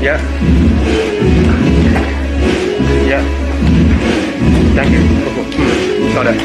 Yeah. Yeah. Thank you. Got it.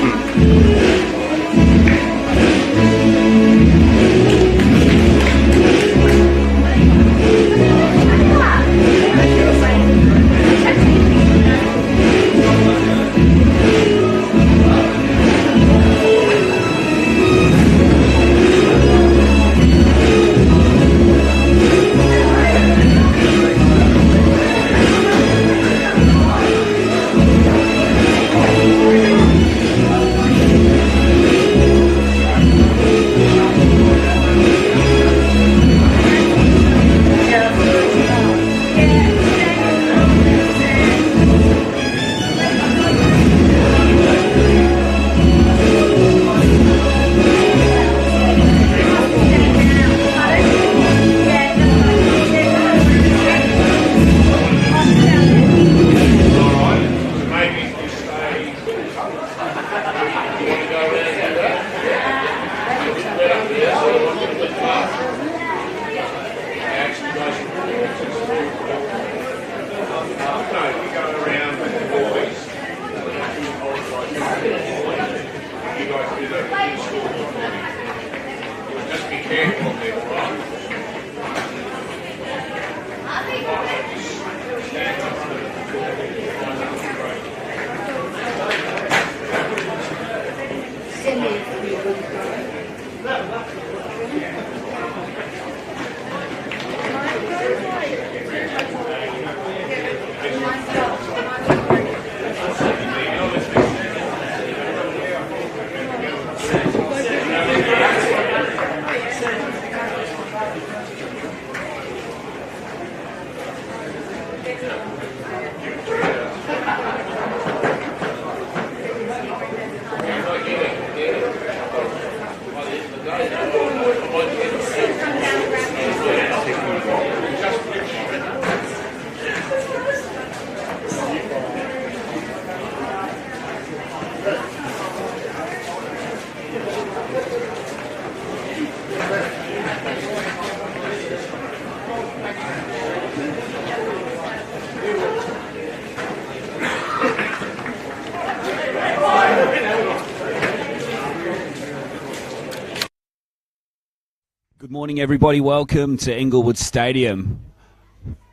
Good morning, everybody. Welcome to Inglewood Stadium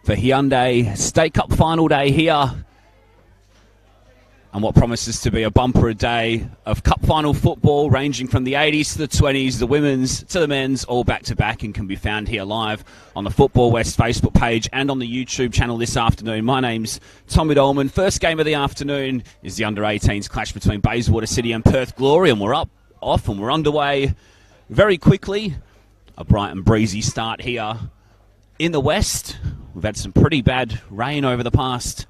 for Hyundai State Cup final day here, and what promises to be a bumper day of cup final football ranging from the 80s to the 20s, the women's to the men's, all back-to-back, and can be found here live on the Football West Facebook page and on the YouTube channel this afternoon. My name's Tommy Dolman. First game of the afternoon is the under-18s clash between Bayswater City and Perth Glory, and we're off and we're underway very quickly. A bright and breezy start here in the west. We've had some pretty bad rain over the past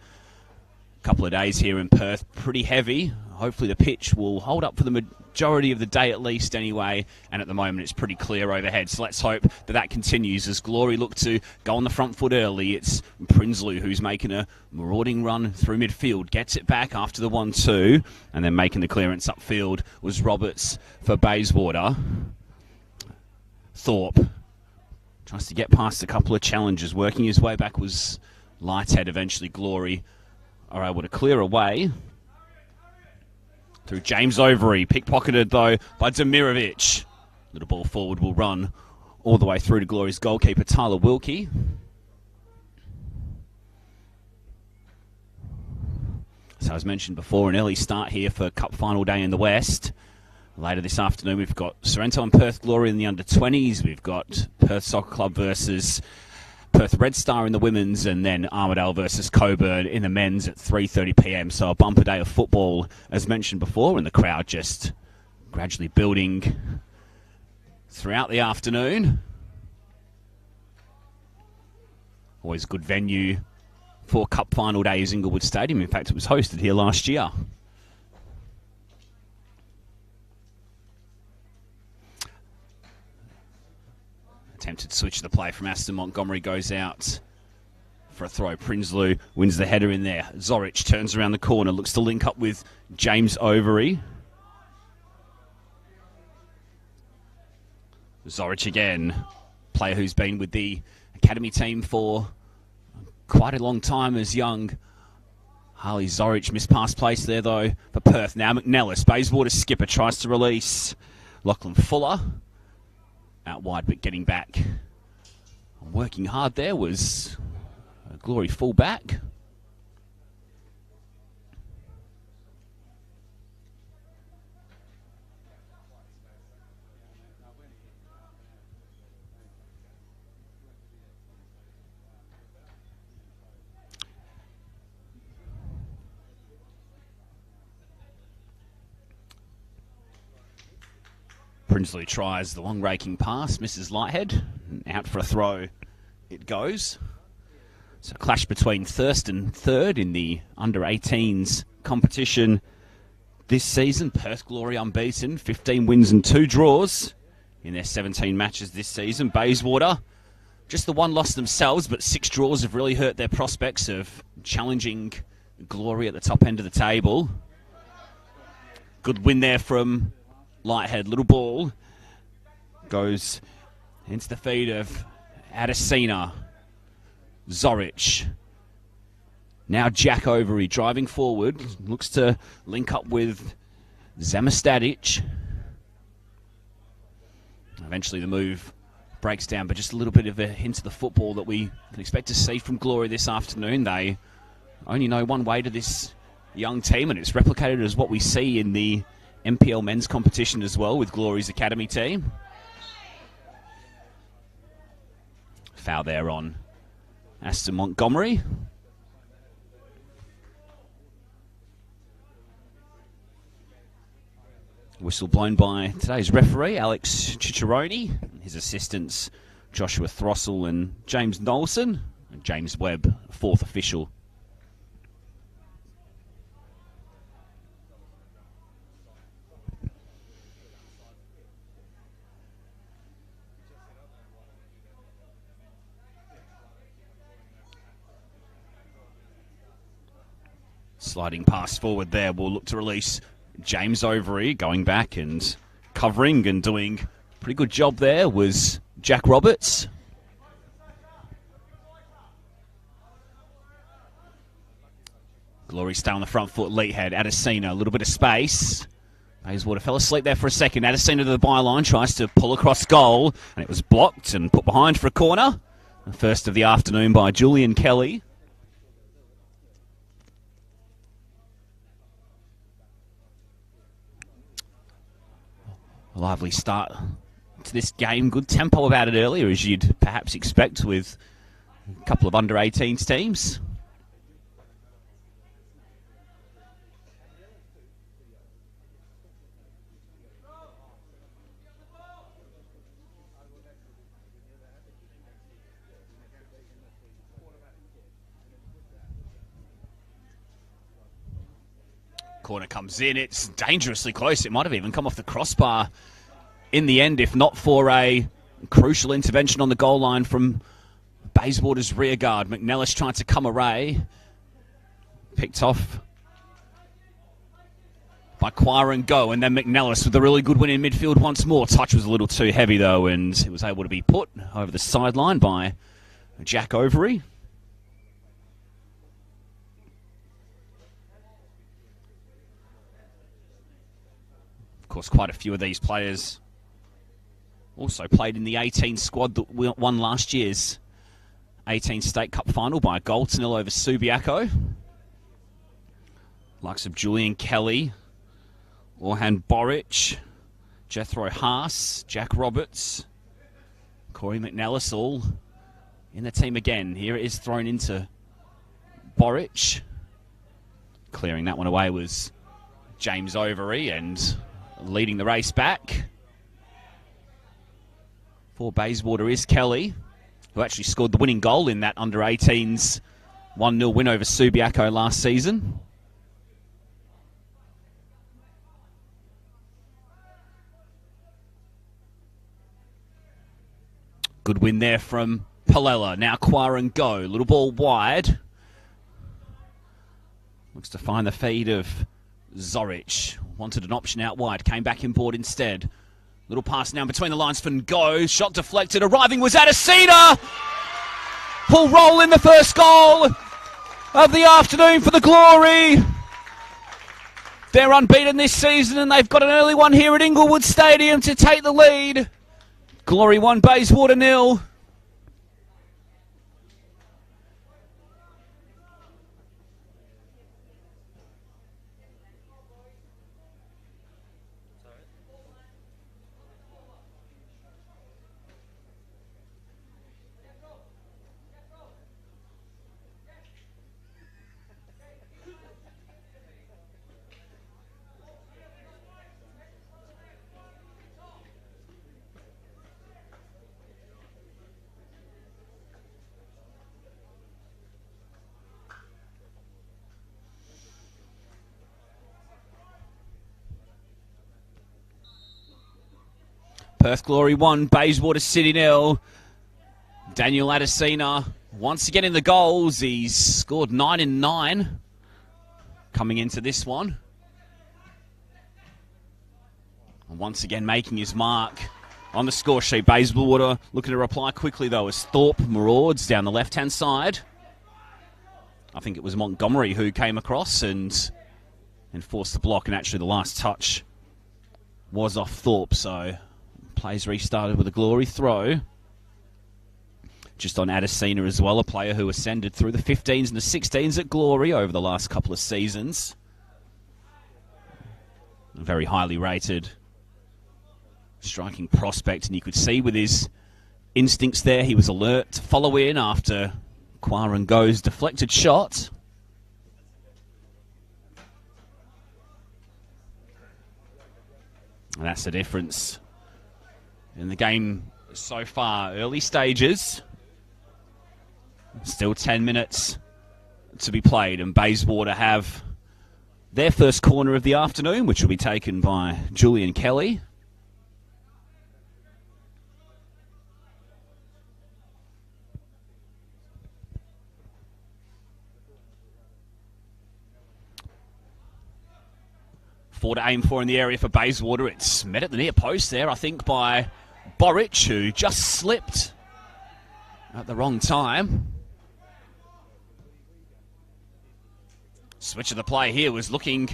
couple of days here in Perth. Pretty heavy. Hopefully the pitch will hold up for the majority of the day at least anyway. And at the moment it's pretty clear overhead. So let's hope that continues as Glory look to go on the front foot early. It's Prinsloo who's making a marauding run through midfield. Gets it back after the 1-2. And then making the clearance upfield was Roberts for Bayswater. Thorpe tries to get past a couple of challenges. Working his way back was Lighthead. Eventually Glory are able to clear away through James Overy. Pickpocketed though by Demirovic. Little ball forward will run all the way through to Glory's goalkeeper Tyler Wilkie. So as mentioned before, an early start here for Cup Final Day in the West. Later this afternoon, we've got Sorrento and Perth Glory in the under-20s. We've got Perth Soccer Club versus Perth Red Star in the women's, and then Armidale versus Coburn in the men's at 3:30 p.m. So a bumper day of football, as mentioned before, and the crowd just gradually building throughout the afternoon. Always a good venue for Cup Final Day is Inglewood Stadium. In fact, it was hosted here last year. Attempted switch of the play from Aston Montgomery goes out for a throw. Prinsloo wins the header in there. Zoric turns around the corner, looks to link up with James Overy. Zoric again, player who's been with the academy team for quite a long time as young. Harley Zorich missed pass place there, though, for Perth. Now McNellis, Bayswater skipper, tries to release Lachlan Fuller. Out wide, but getting back. Working hard there was a Glory fullback. Prinsley tries the long raking pass, misses Lighthead, out for a throw it goes. So clash between Thurston third in the under-18s competition this season. Perth Glory unbeaten, 15 wins and 2 draws in their 17 matches this season. Bayswater, just the one loss themselves, but 6 draws have really hurt their prospects of challenging Glory at the top end of the table. Good win there from Lighthead. Little ball goes into the feet of Adesina. Zorich. Now Jack Overy driving forward. Looks to link up with Zamostadic. Eventually the move breaks down, but just a little bit of a hint of the football that we can expect to see from Glory this afternoon. They only know one way to this young team, and it's replicated as what we see in the MPL men's competition as well with Glory's academy team. Foul there on Aston Montgomery. Whistle blown by today's referee, Alex Cicciaroni. His assistants, Joshua Throssell and James Knowlson. And James Webb, fourth official. Sliding pass forward there. We'll look to release James Overy, going back and covering and doing a pretty good job there was Jack Roberts. Glory stay on the front foot. Leathead, Adesina, a little bit of space. Bayswater fell asleep there for a second. Adesina to the byline, tries to pull across goal, and it was blocked and put behind for a corner. The first of the afternoon by Julian Kelly. A lively start to this game. Good tempo about it earlier, as you'd perhaps expect with a couple of under-18s teams. Corner comes in. It's dangerously close. It might have even come off the crossbar in the end, if not for a crucial intervention on the goal line from Bayswater's rear guard. McNellis trying to come away. Picked off by Quire and Go. And then McNellis with a really good win in midfield once more. Touch was a little too heavy, though, and it was able to be put over the sideline by Jack Overy. Of course, quite a few of these players also played in the 18 squad that won last year's 18 State Cup final by a goal to nil over Subiaco. Likes of Julian Kelly, Orhan Boric, Jethro Haas, Jack Roberts, Corey McNellis, all in the team again. Here it is thrown into Boric. Clearing that one away was James Overy, and leading the race back for Bayswater is Kelly, who actually scored the winning goal in that under-18s 1-0 win over Subiaco last season. Good win there from Palella. Now Quire and Go. Little ball wide. Looks to find the feed of Zorich. Wanted an option out wide. Came back inboard instead. Little pass now between the lines for Go. Shot deflected. Arriving was Adesina. Liverpool roll in the first goal of the afternoon for the Glory. They're unbeaten this season and they've got an early one here at Inglewood Stadium to take the lead. Glory 1, Bayswater 0. Perth Glory 1, Bayswater City 0. Daniel Adesina once again in the goals. He's scored 9 in 9 coming into this one. And once again making his mark on the score sheet. Bayswater looking to reply quickly though as Thorpe marauds down the left-hand side. I think it was Montgomery who came across and enforced the block, and actually the last touch was off Thorpe, so plays restarted with a Glory throw. Just on Adesina as well, a player who ascended through the 15s and the 16s at Glory over the last couple of seasons. A very highly rated striking prospect, and you could see with his instincts there, he was alert to follow in after Quarango's deflected shot. And that's the difference in the game so far. Early stages. Still 10 minutes to be played, and Bayswater have their first corner of the afternoon, which will be taken by Julian Kelly. Four to aim for in the area for Bayswater. It's met at the near post there, I think, by Boric, who just slipped at the wrong time. Switch of the play here was looking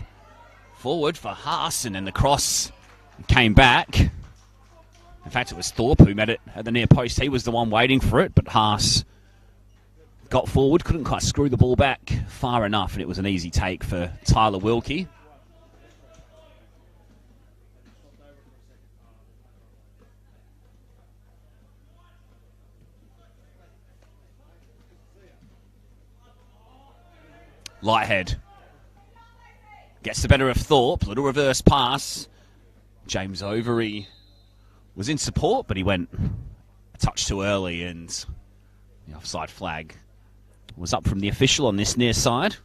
forward for Haas, and then the cross came back. In fact, it was Thorpe who met it at the near post. He was the one waiting for it, but Haas got forward, couldn't quite screw the ball back far enough, and it was an easy take for Tyler Wilkie. Lighthead gets the better of Thorpe. Little reverse pass. James Overy was in support, but he went a touch too early, and the offside flag was up from the official on this near side.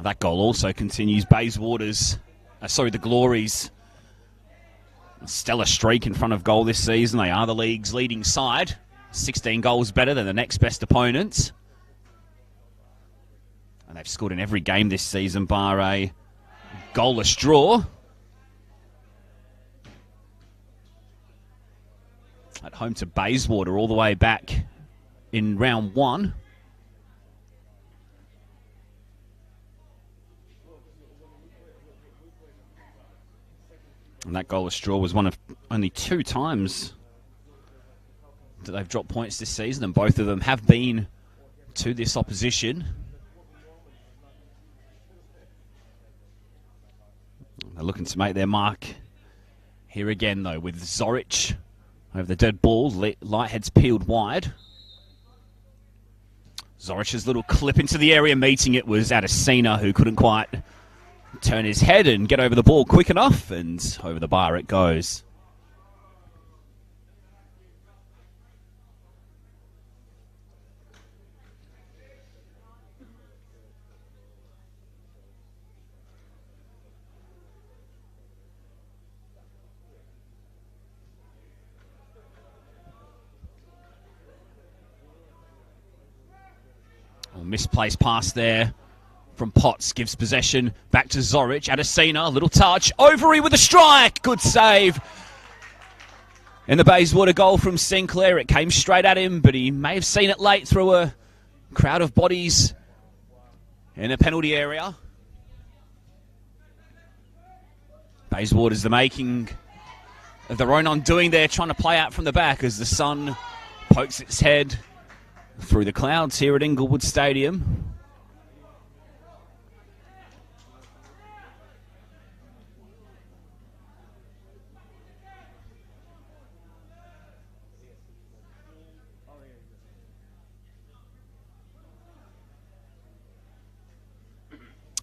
That goal also continues the Glory's stellar streak in front of goal this season. They are the league's leading side. 16 goals better than the next best opponent. And they've scored in every game this season, bar a goalless draw. At home to Bayswater all the way back in round 1. And that goalless draw was one of only 2 times that they've dropped points this season, and both of them have been to this opposition. They're looking to make their mark here again, though, with Zoric over the dead ball. Lighthead's peeled wide. Zoric's little clip into the area, meeting it was Adesina, who couldn't quite turn his head and get over the ball quick enough, and over the bar it goes. Misplaced pass there from Potts. Gives possession back to Zoric. Adesina, little touch. Overy with a strike. Good save. And the Bayswater goal from Sinclair. It came straight at him, but he may have seen it late through a crowd of bodies in the penalty area. Bayswater's the making of their own undoing there, trying to play out from the back as the sun pokes its head through the clouds here at Inglewood Stadium.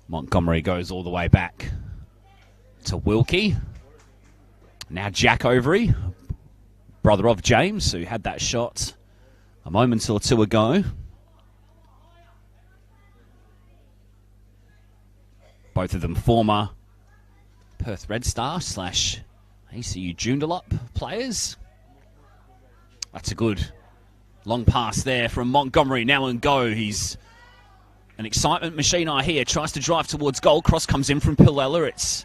Montgomery goes all the way back to Wilkie. Now Jack Overy, brother of James, who had that shot a moment or two ago. Both of them former Perth Red Star / ACU Joondalup players. That's a good long pass there from Montgomery. Now and go. He's an excitement machine, I hear. Tries to drive towards goal. Cross comes in from Pilella. It's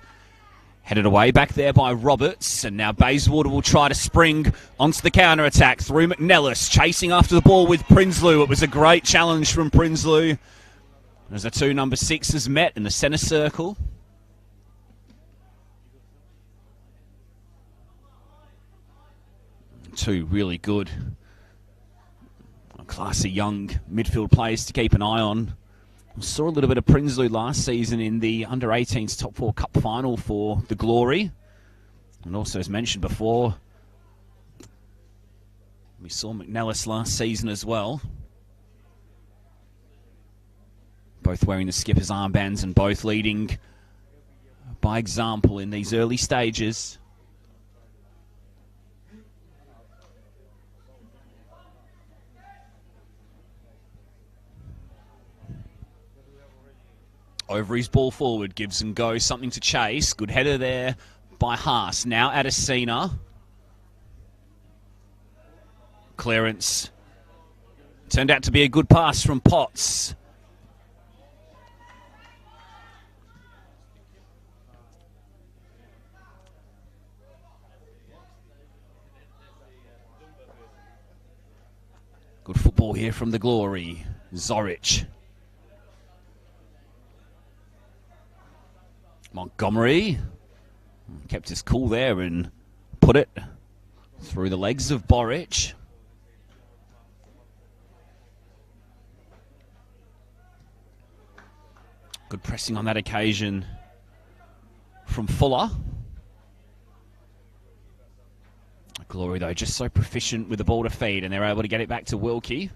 headed away back there by Roberts. And now Bayswater will try to spring onto the counter-attack through McNellis. Chasing after the ball with Prinsloo. It was a great challenge from Prinsloo as the two number 6s met in the centre circle. Two really good, classy young midfield players to keep an eye on. We saw a little bit of Prinsloo last season in the under-18s Top 4 Cup final for the Glory. And also, as mentioned before, we saw McNellis last season as well. Both wearing the skipper's armbands and both leading by example in these early stages. Overy's ball forward, gives and goes, something to chase. Good header there by Haas. Now Adesina. Clearance. Turned out to be a good pass from Potts. Good football here from the Glory. Zoric. Montgomery kept his cool there and put it through the legs of Boric. Good pressing on that occasion from Fuller. Glory, though, just so proficient with the ball to feed, and they're able to get it back to Wilkie.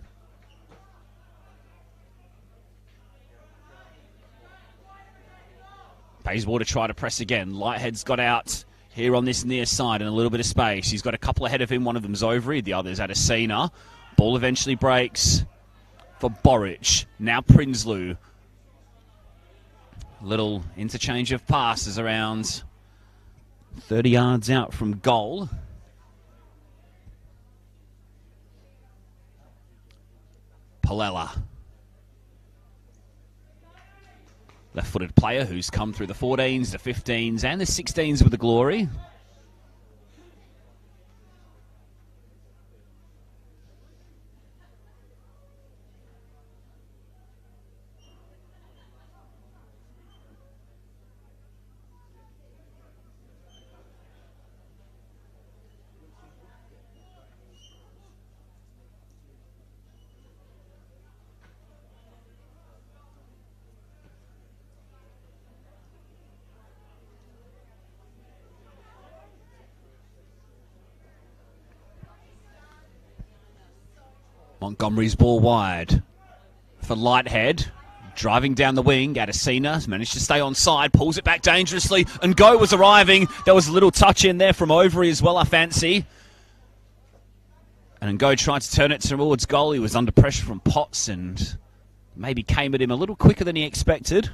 Bayswater try to press again. Lighthead's got out here on this near side in a little bit of space. He's got a couple ahead of him. One of them's Overy, the other's Adesina. Ball eventually breaks for Boric. Now Prinsloo. Little interchange of passes around 30 yards out from goal. Pilella. Left-footed player who's come through the 14s, the 15s and the 16s with the Glory. Montgomery's ball wide for Lighthead. Driving down the wing, Adesina managed to stay on side, pulls it back dangerously, and Go was arriving. There was a little touch in there from Overy as well, I fancy. And Go tried to turn it towards goal. He was under pressure from Potts and maybe came at him a little quicker than he expected.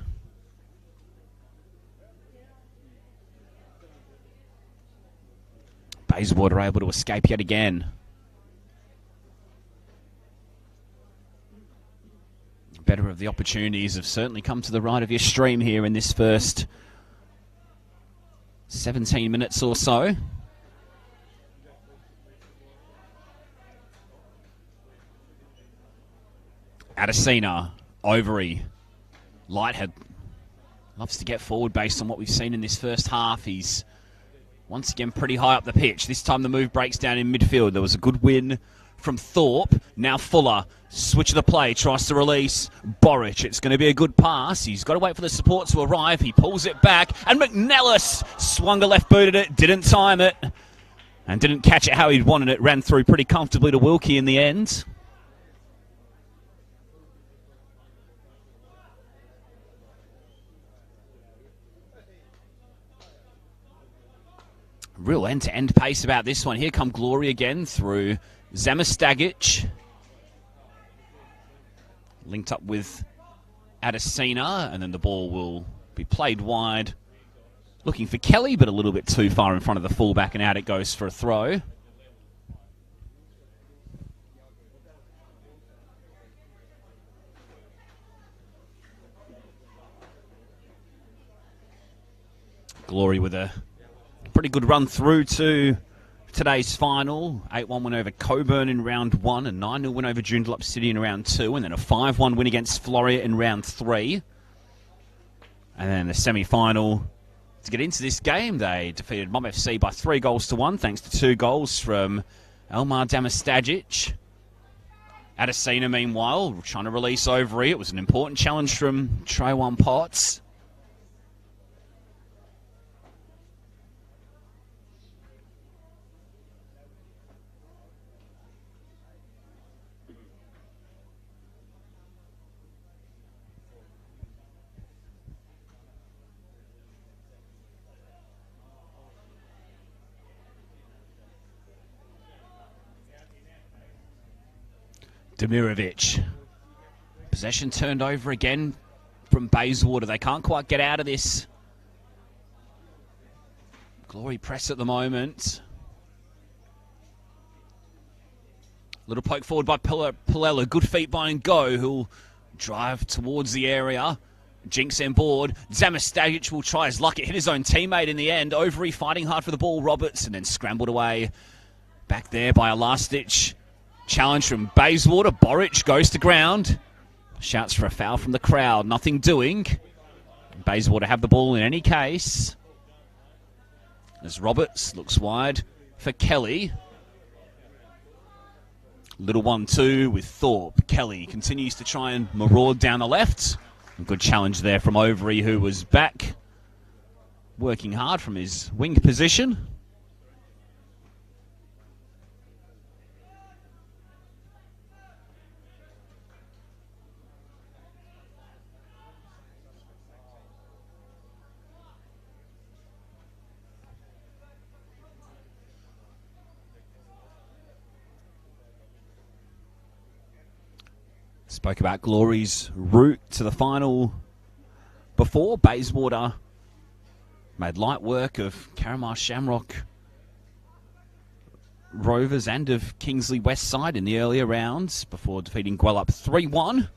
Bayswater able to escape yet again. Better of the opportunities have certainly come to the right of your stream here in this first 17 minutes or so. Adesina, Overy, Lighthead loves to get forward based on what we've seen in this first half. He's once again pretty high up the pitch. This time the move breaks down in midfield. There was a good win from Thorpe. Now Fuller, switch of the play, tries to release Boric. It's going to be a good pass. He's got to wait for the support to arrive. He pulls it back, and McNellis swung a left boot at it, didn't time it, and didn't catch it how he'd wanted it. Ran through pretty comfortably to Wilkie in the end. Real end-to-end pace about this one. Here come Glory again through Zamastagic. Linked up with Adesina, and then the ball will be played wide. Looking for Kelly, but a little bit too far in front of the fullback, and out it goes for a throw. Glory with a pretty good run through to today's final. 8-1 win over Coburn in round 1, a 9-0 win over Joondalup City in round 2, and then a 5-1 win against Floria in round 3. And then the semi-final to get into this game, they defeated Mom FC by 3-1, thanks to 2 goals from Elmar Damastagic. Adesina, meanwhile, trying to release Overy. It was an important challenge from Traywan Potts. Demirovic. Possession turned over again from Bayswater. They can't quite get out of this. Glory press at the moment. Little poke forward by Palella. Good feet by Ngo, who'll drive towards the area. Jinx on board. Zamastagic will try his luck. It hit his own teammate in the end. Overy fighting hard for the ball. Roberts, and then scrambled away. Back there by a last-ditch challenge from Bayswater. Boric goes to ground. Shouts for a foul from the crowd. Nothing doing. Bayswater have the ball in any case. As Roberts looks wide for Kelly. Little 1-2 with Thorpe. Kelly continues to try and maraud down the left. A good challenge there from Overy, who was back working hard from his wing position. Spoke about Glory's route to the final before. Bayswater made light work of Caramar Shamrock Rovers and of Kingsley Westside in the earlier rounds before defeating Gwelup 3-1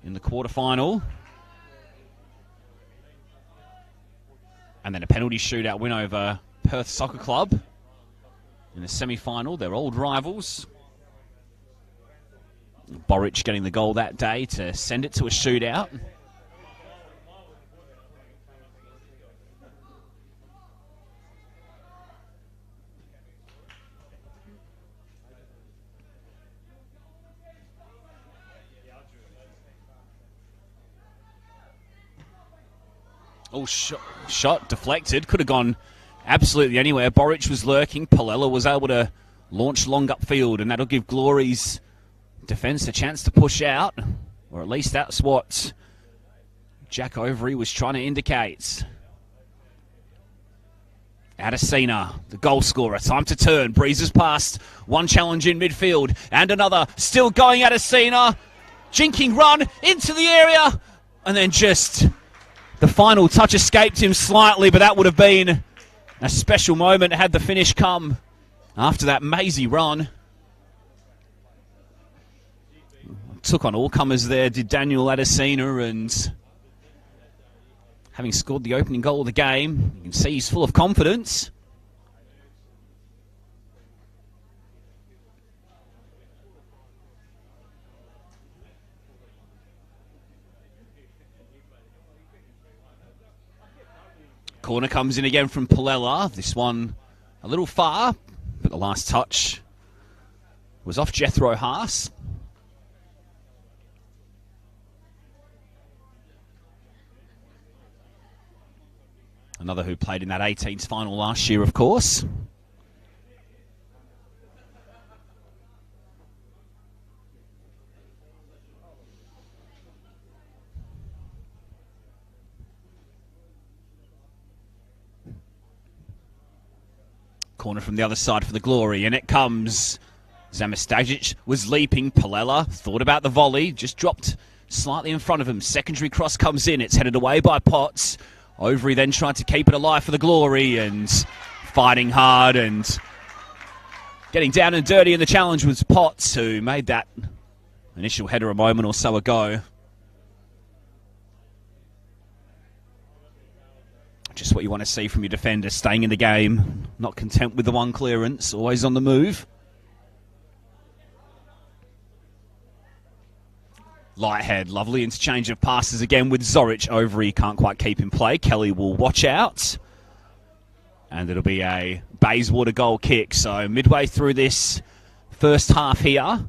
in the quarterfinal. And then a penalty shootout win over Perth Soccer Club in the semi-final. They're old rivals. Boric getting the goal that day to send it to a shootout. Oh, shot deflected. Could have gone absolutely anywhere. Boric was lurking. Palella was able to launch long upfield, and that'll give Glory's defence a chance to push out, or at least that's what Jack Overy was trying to indicate. Adesina, the goal scorer, time to turn, breezes past, one challenge in midfield, and another, still going Adesina, jinking run into the area, and then just the final touch escaped him slightly, but that would have been a special moment had the finish come after that mazy run. took on all comers there, did Daniel Adesina, and having scored the opening goal of the game, you can see he's full of confidence. Corner comes in again from Palella. This one a little far, but the last touch was off Jethro Haas. Another who played in that 18s final last year, of course. Corner from the other side for the Glory, and it comes. Zamistagic was leaping. Palella thought about the volley, just dropped slightly in front of him. Secondary cross comes in. It's headed away by Potts. Overy then tried to keep it alive for the Glory, and fighting hard and getting down and dirty in the challenge was Potts, who made that initial header a moment or so ago. Just what you want to see from your defender, staying in the game, not content with the one clearance, always on the move. Lighthead, lovely interchange of passes again with Zoric. Overy can't quite keep in play. Kelly will watch out. And it'll be a Bayswater goal kick. So midway through this first half here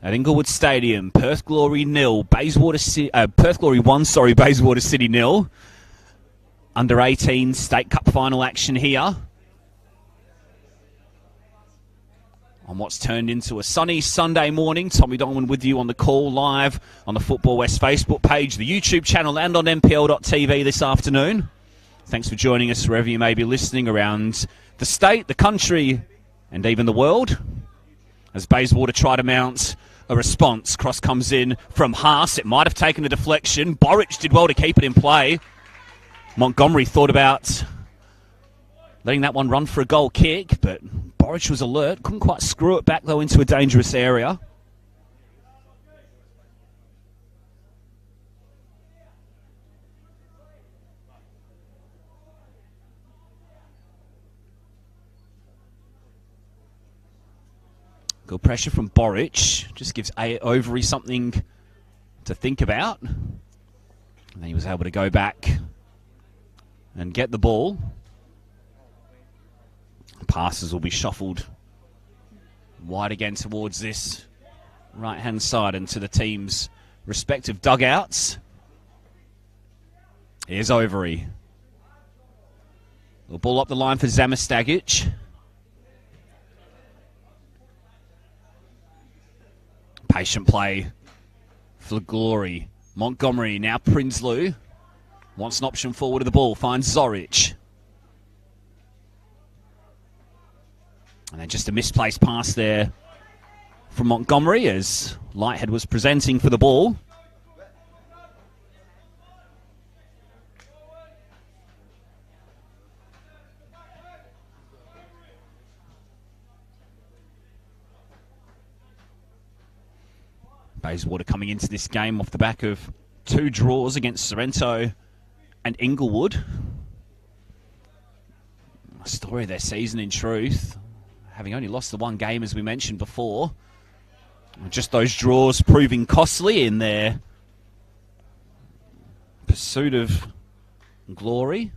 at Inglewood Stadium, Perth Glory 0, Perth Glory 1, Bayswater City 0. Under 18 State Cup final action here on what's turned into a sunny Sunday morning. Tommy Dolman with you on the call live on the Football West Facebook page, the YouTube channel, and on NPL.tv this afternoon. Thanks for joining us wherever you may be listening around the state, the country, and even the world. As Bayswater try to mount a response, cross comes in from Haas. It might have taken a deflection. Boric did well to keep it in play. Montgomery thought about letting that one run for a goal kick, but Boric was alert. Couldn't quite screw it back, though, into a dangerous area. Good pressure from Boric. Just gives Overy something to think about. And then he was able to go back and get the ball. Passes will be shuffled wide again towards this right-hand side and to the team's respective dugouts. Here's Overy. The ball up the line for Zamistagic. Patient play for Glory. Montgomery, now Prinsloo. Wants an option forward of the ball. Finds Zoric. And then just a misplaced pass there from Montgomery as Lighthead was presenting for the ball. Bayswater coming into this game off the back of 2 draws against Sorrento and Inglewood. A story of their season in truth. Having only lost the one game, as we mentioned before. Just those draws proving costly in their pursuit of glory.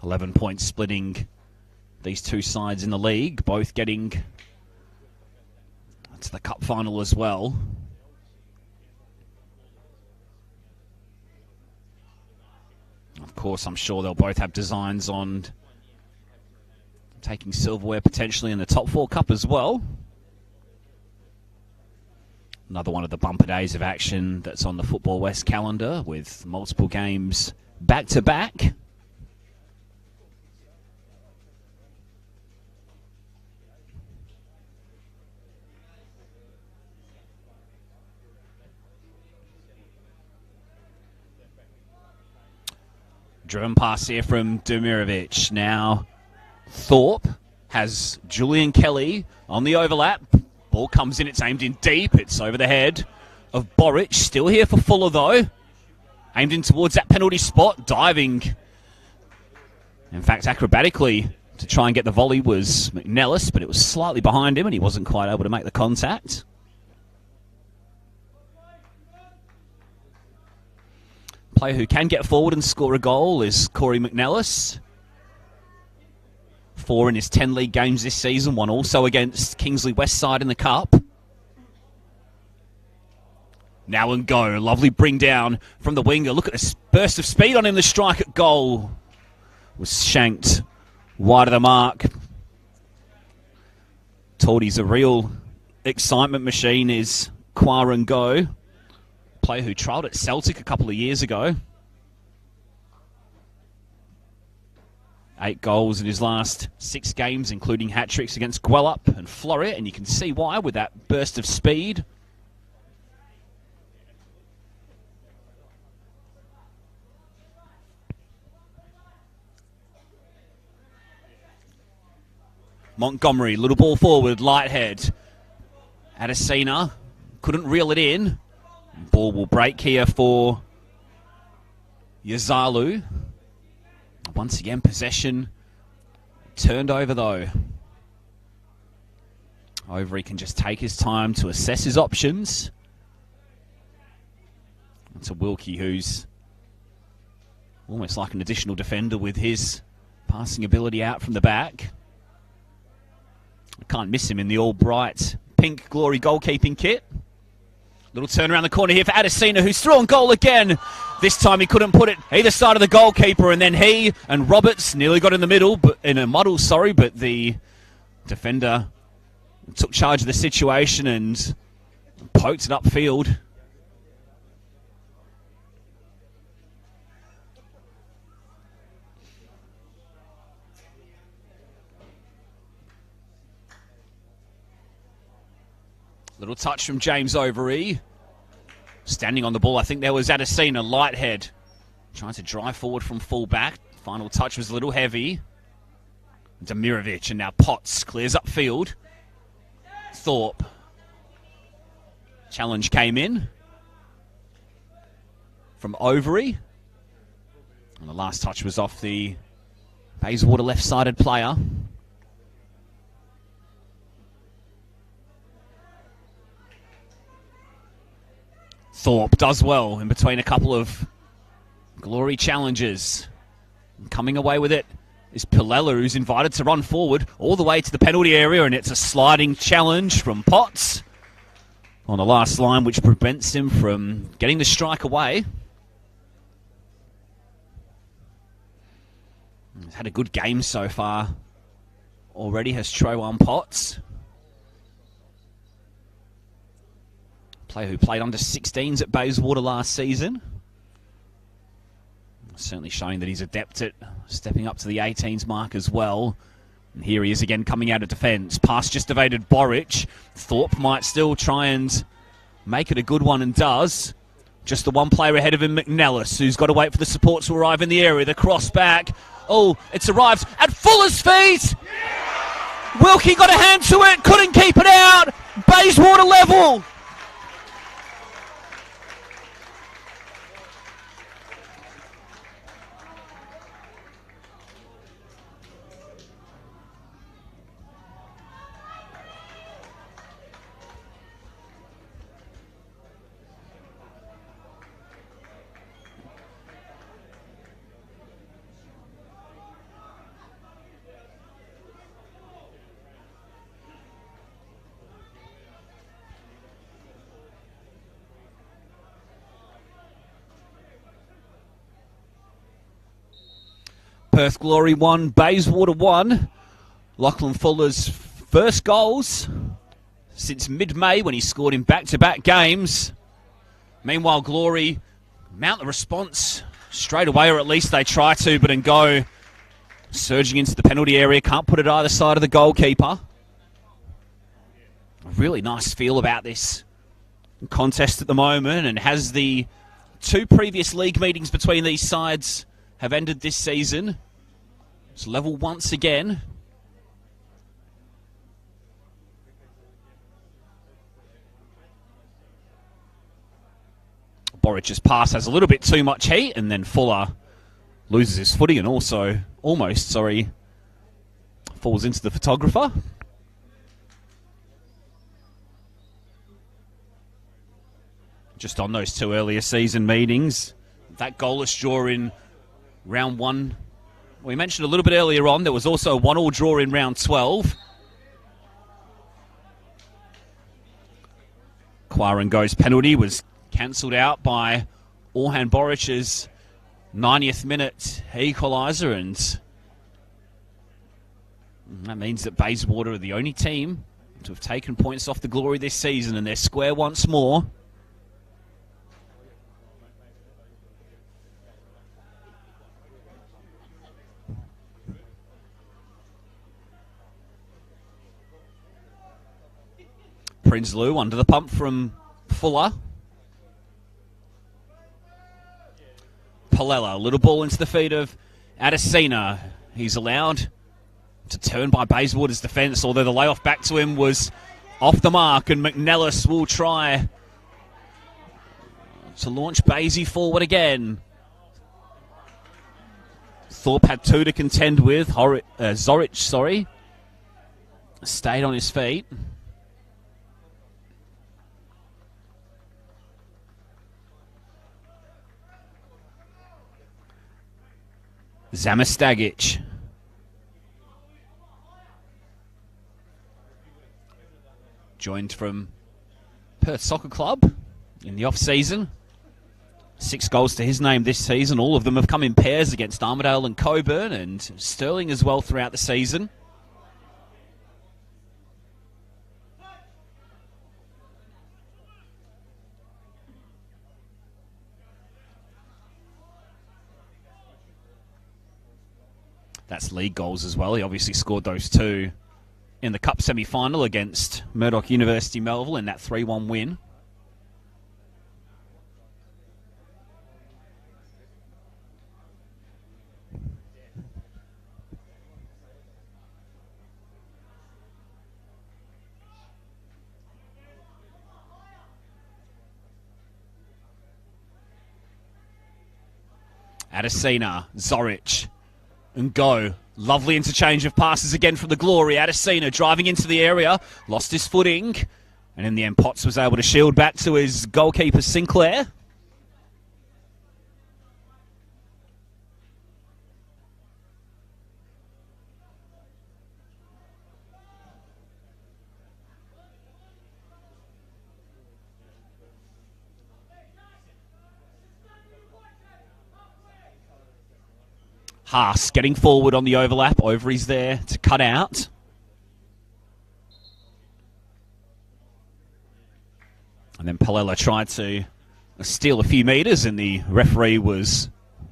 $11 points splitting these two sides in the league, both getting to the cup final as well. Of course, I'm sure they'll both have designs on taking silverware potentially in the top 4 cup as well. Another one of the bumper days of action that's on the Football West calendar with multiple games back to back. Driven pass here from Demirovic. Now Thorpe has Julian Kelly on the overlap. Ball comes in, it's aimed in deep. It's over the head of Boric. Still here for Fuller though. Aimed in towards that penalty spot. Diving. In fact, acrobatically to try and get the volley was McNellis, but it was slightly behind him and he wasn't quite able to make the contact. Player who can get forward and score a goal is Corey McNellis. 4 in his 10 league games this season, one also against Kingsley Westside in the Cup. Now and go, lovely bring down from the winger. Look at this burst of speed on him, the strike at goal. Was shanked wide of the mark. Told he's a real excitement machine is Quaran Go. Player who trialled at Celtic a couple of years ago. 8 goals in his last 6 games, including hat-tricks against Guelph and Floreat, and you can see why with that burst of speed. Montgomery, little ball forward, Lighthead. Adesina couldn't reel it in. Ball will break here for Yazalu. Once again, possession turned over though. Overy can just take his time to assess his options. It's a Wilkie who's almost like an additional defender with his passing ability out from the back. I can't miss him in the all-bright pink Glory goalkeeping kit. Little turn around the corner here for Adesina, who's through on goal again. This time he couldn't put it either side of the goalkeeper, and then he and Roberts nearly got in the middle, but in a muddle, but the defender took charge of the situation and poked it upfield. Little touch from James Overy. Standing on the ball, I think there was Adesina, Lighthead. Trying to drive forward from full back. Final touch was a little heavy. Demirovic, and now Potts clears upfield. Thorpe. Challenge came in from Overy. And the last touch was off the Bayswater left-sided player. Thorpe does well in between a couple of Glory challenges. And coming away with it is Pilella, who's invited to run forward all the way to the penalty area, and it's a sliding challenge from Potts on the last line, which prevents him from getting the strike away. He's had a good game so far already, has Trowan Potts. Player who played under 16s at Bayswater last season. Certainly showing that he's adept at stepping up to the 18s mark as well. And here he is again coming out of defence. Pass just evaded Boric. Thorpe might still try and make it a good one, and does. Just the one player ahead of him, McNellis, who's got to wait for the support to arrive in the area. The cross back. Oh, it's arrived at Fuller's feet! Wilkie got a hand to it, couldn't keep it out. Bayswater level. Perth Glory 1, Bayswater 1. Lachlan Fuller's first goals since mid-May when he scored in back-to-back games. Meanwhile, Glory mount the response straight away, or at least they try to, but go surging into the penalty area. Can't put it either side of the goalkeeper. A really nice feel about this contest at the moment, and has the 2 previous league meetings between these sides have ended this season. It's level once again. Borwich's pass has a little bit too much heat, and then Fuller loses his footing and also almost falls into the photographer. Just on those two earlier season meetings, that goalless draw in round 1. We mentioned a little bit earlier on, there was also a 1-1 draw in round 12. Quarango's penalty was cancelled out by Orhan Boric's 90th minute equaliser, and that means that Bayswater are the only team to have taken points off the Glory this season, and they're square once more. Prinsloo under the pump from Fuller. Palella, little ball into the feet of Adesina. He's allowed to turn by Bayswater's defence, although the layoff back to him was off the mark, and McNellis will try to launch Baysy forward again. Thorpe had 2 to contend with. Zoric, stayed on his feet. Zamastagic. Joined from Perth Soccer Club in the off-season. 6 goals to his name this season. All of them have come in pairs against Armidale and Coburn, and Sterling as well throughout the season. That's league goals as well. He obviously scored those 2 in the Cup semi-final against Murdoch University Melville in that 3-1 win. Adesina, Zoric, and go. Lovely interchange of passes again from the Glory. Adesina driving into the area, lost his footing, and in the end Potts was able to shield back to his goalkeeper Sinclair. Haas getting forward on the overlap. Overy's there to cut out. And then Palella tried to steal a few metres, and the referee was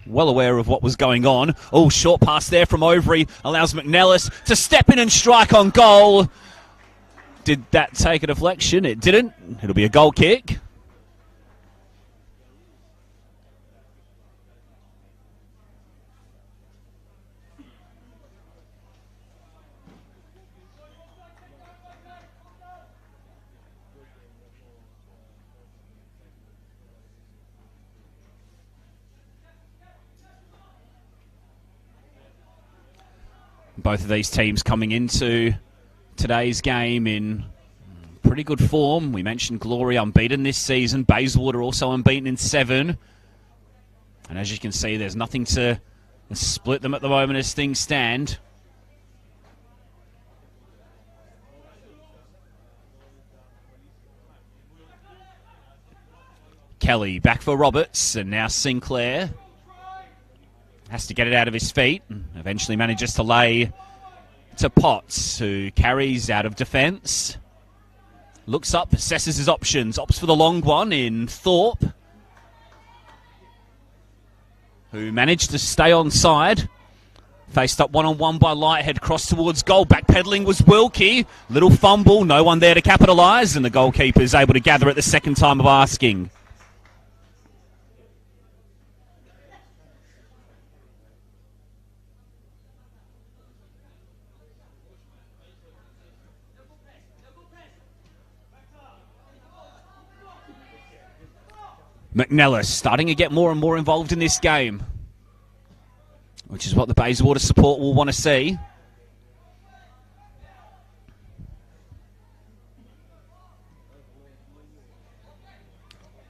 well aware of what was going on. Oh, short pass there from Overy allows McNellis to step in and strike on goal. Did that take a deflection? It didn't. It'll be a goal kick. Both of these teams coming into today's game in pretty good form. We mentioned Glory unbeaten this season. Bayswater also unbeaten in 7. And as you can see, there's nothing to split them at the moment as things stand. Kelly back for Roberts, and now Sinclair has to get it out of his feet, and eventually manages to lay to Potts, who carries out of defence. Looks up, assesses his options, opts for the long one in Thorpe, who managed to stay on side. Faced up one-on-one by Lighthead, cross towards goal. Backpedaling was Wilkie. Little fumble, no one there to capitalise, and the goalkeeper is able to gather it the second time of asking. McNellis starting to get more and more involved in this game, which is what the Bayswater support will want to see.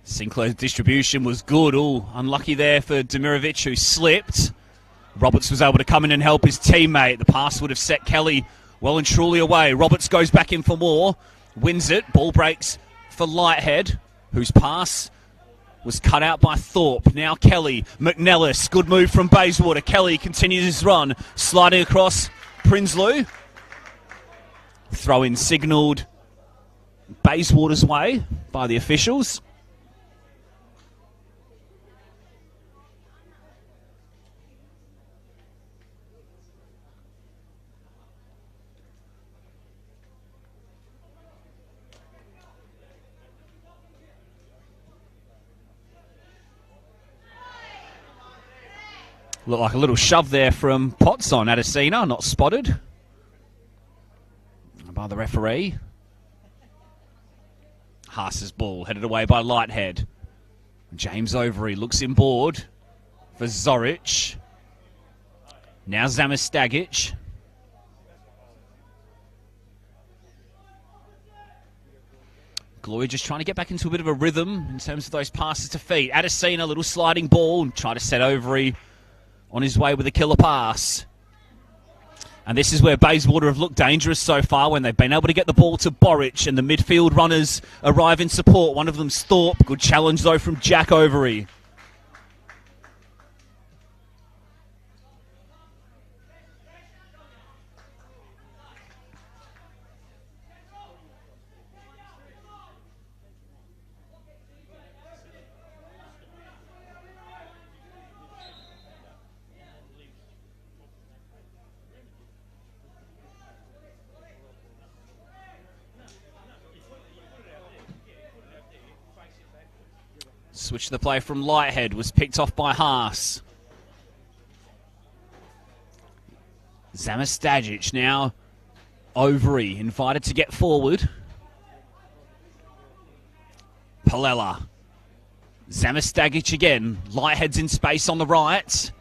Sinclair's distribution was good. Oh, unlucky there for Demirovic, who slipped. Roberts was able to come in and help his teammate. The pass would have set Kelly well and truly away. Roberts goes back in for more. Wins it. Ball breaks for Lighthead, whose pass was cut out by Thorpe. Now Kelly. McNellis. Good move from Bayswater. Kelly continues his run. Sliding across Prinsloo. Throw-in signalled Bayswater's way by the officials. Looked like a little shove there from Potts on Adesina, not spotted by the referee. Haas's ball headed away by Lighthead. James Overy looks inboard for Zoric. Now Zamistagic. Glory just trying to get back into a bit of a rhythm in terms of those passes to feet. Adesina, a little sliding ball, and try to set Overy on his way with a killer pass. And this is where Bayswater have looked dangerous so far, when they've been able to get the ball to Boric and the midfield runners arrive in support. One of them's Thorpe. Good challenge, though, from Jack Overy. Switch the play from Lighthead, was picked off by Haas. Zamistagic now. Overy invited to get forward. Palella. Zamistagic again. Lighthead's in space on the right.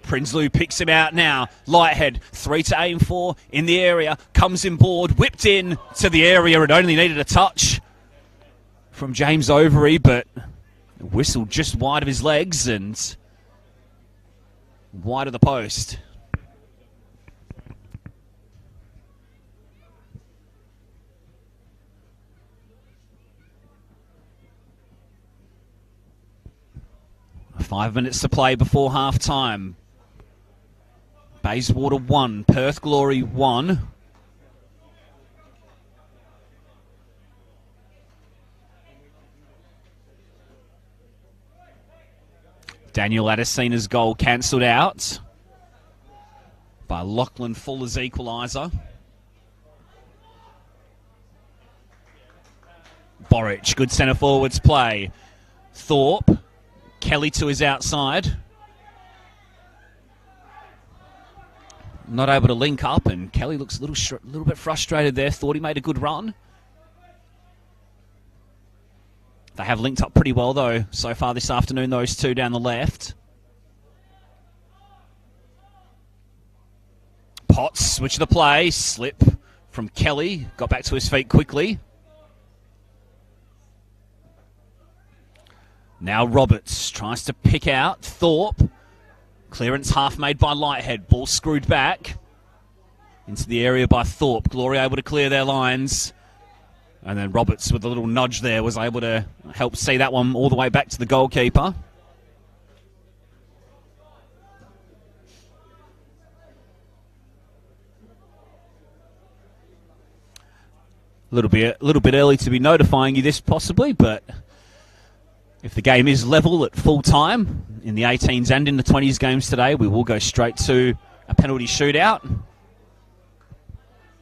Prinsloo picks him out now. Lighthead, 3 to aim for in the area. Comes inboard, whipped in to the area. It only needed a touch from James Overy, but whistled just wide of his legs and wide of the post. Five minutes to play before half-time. Bayswater 1, Perth Glory 1. Daniel Adesina's goal cancelled out by Lachlan Fuller's equaliser. Boric, good centre forwards play. Thorpe, Kelly to his outside. Not able to link up, and Kelly looks a little bit frustrated there. Thought he made a good run. They have linked up pretty well, though, so far this afternoon, those two down the left. Potts, switch the play. Slip from Kelly. Got back to his feet quickly. Now Roberts tries to pick out Thorpe. Clearance half made by Lighthead. Ball screwed back into the area by Thorpe. Glory able to clear their lines. And then Roberts, with a little nudge there, was able to help see that one all the way back to the goalkeeper. A little bit early to be notifying you this possibly, but if the game is level at full time in the 18s and in the 20s games today, we will go straight to a penalty shootout.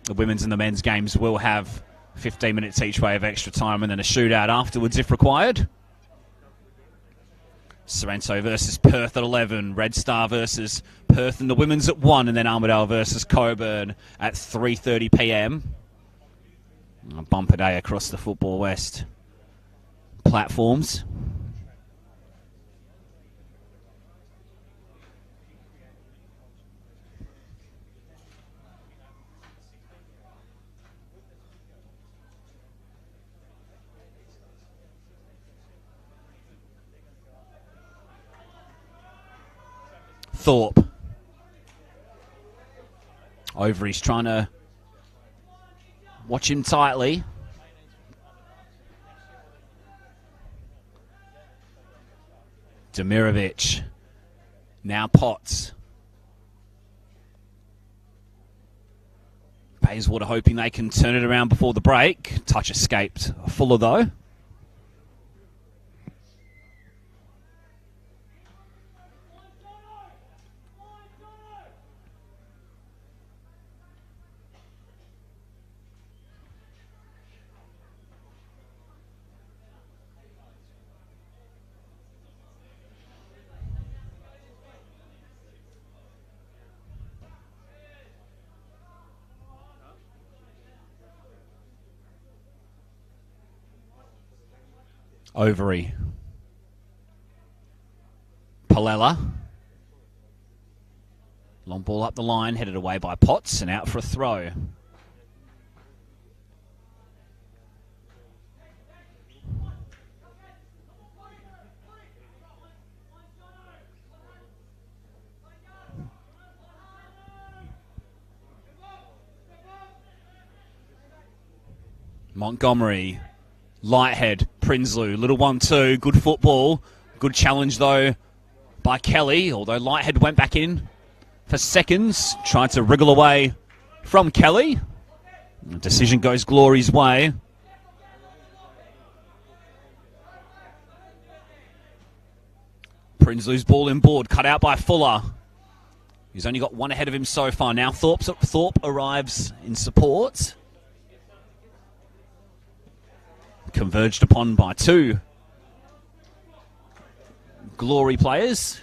The women's and the men's games will have 15 minutes each way of extra time and then a shootout afterwards if required. Sorrento versus Perth at 11. Red Star versus Perth and the women's at 1. And then Armidale versus Coburn at 3:30 p.m. A bumper day across the Football West platforms. Thorpe. Overy's trying to watch him tightly. Demirovic. Now Potts. Bayswater hoping they can turn it around before the break. Touch escaped. Fuller though. Overy. Palella. Long ball up the line, headed away by Potts and out for a throw. Montgomery. Lighthead, Prinsloo, little 1-2, good football. Good challenge though by Kelly, although Lighthead went back in for seconds, tried to wriggle away from Kelly. The decision goes Glory's way. Prinsloo's ball in board, cut out by Fuller. He's only got one ahead of him so far. Now Thorpe arrives in support. Converged upon by two Glory players.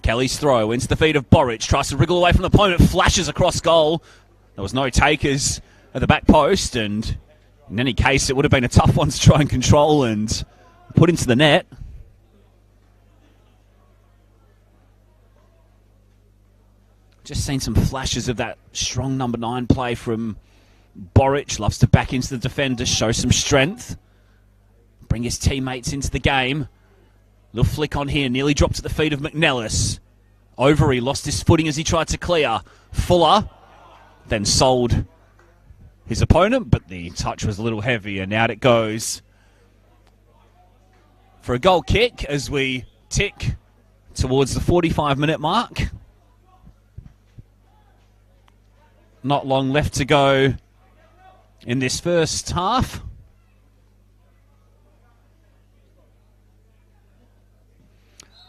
Kelly's throw into the feet of Boric. Tries to wriggle away from the opponent. Flashes across goal. There was no takers at the back post. And in any case, it would have been a tough one to try and control and put into the net. Just seen some flashes of that strong number 9 play from Boric. Loves to back into the defender, show some strength. Bring his teammates into the game. Little flick on here, nearly dropped at the feet of McNellis. Overy lost his footing as he tried to clear. Fuller then sold his opponent, but the touch was a little heavy, and out it goes for a goal kick as we tick towards the 45-minute mark. Not long left to go in this first half.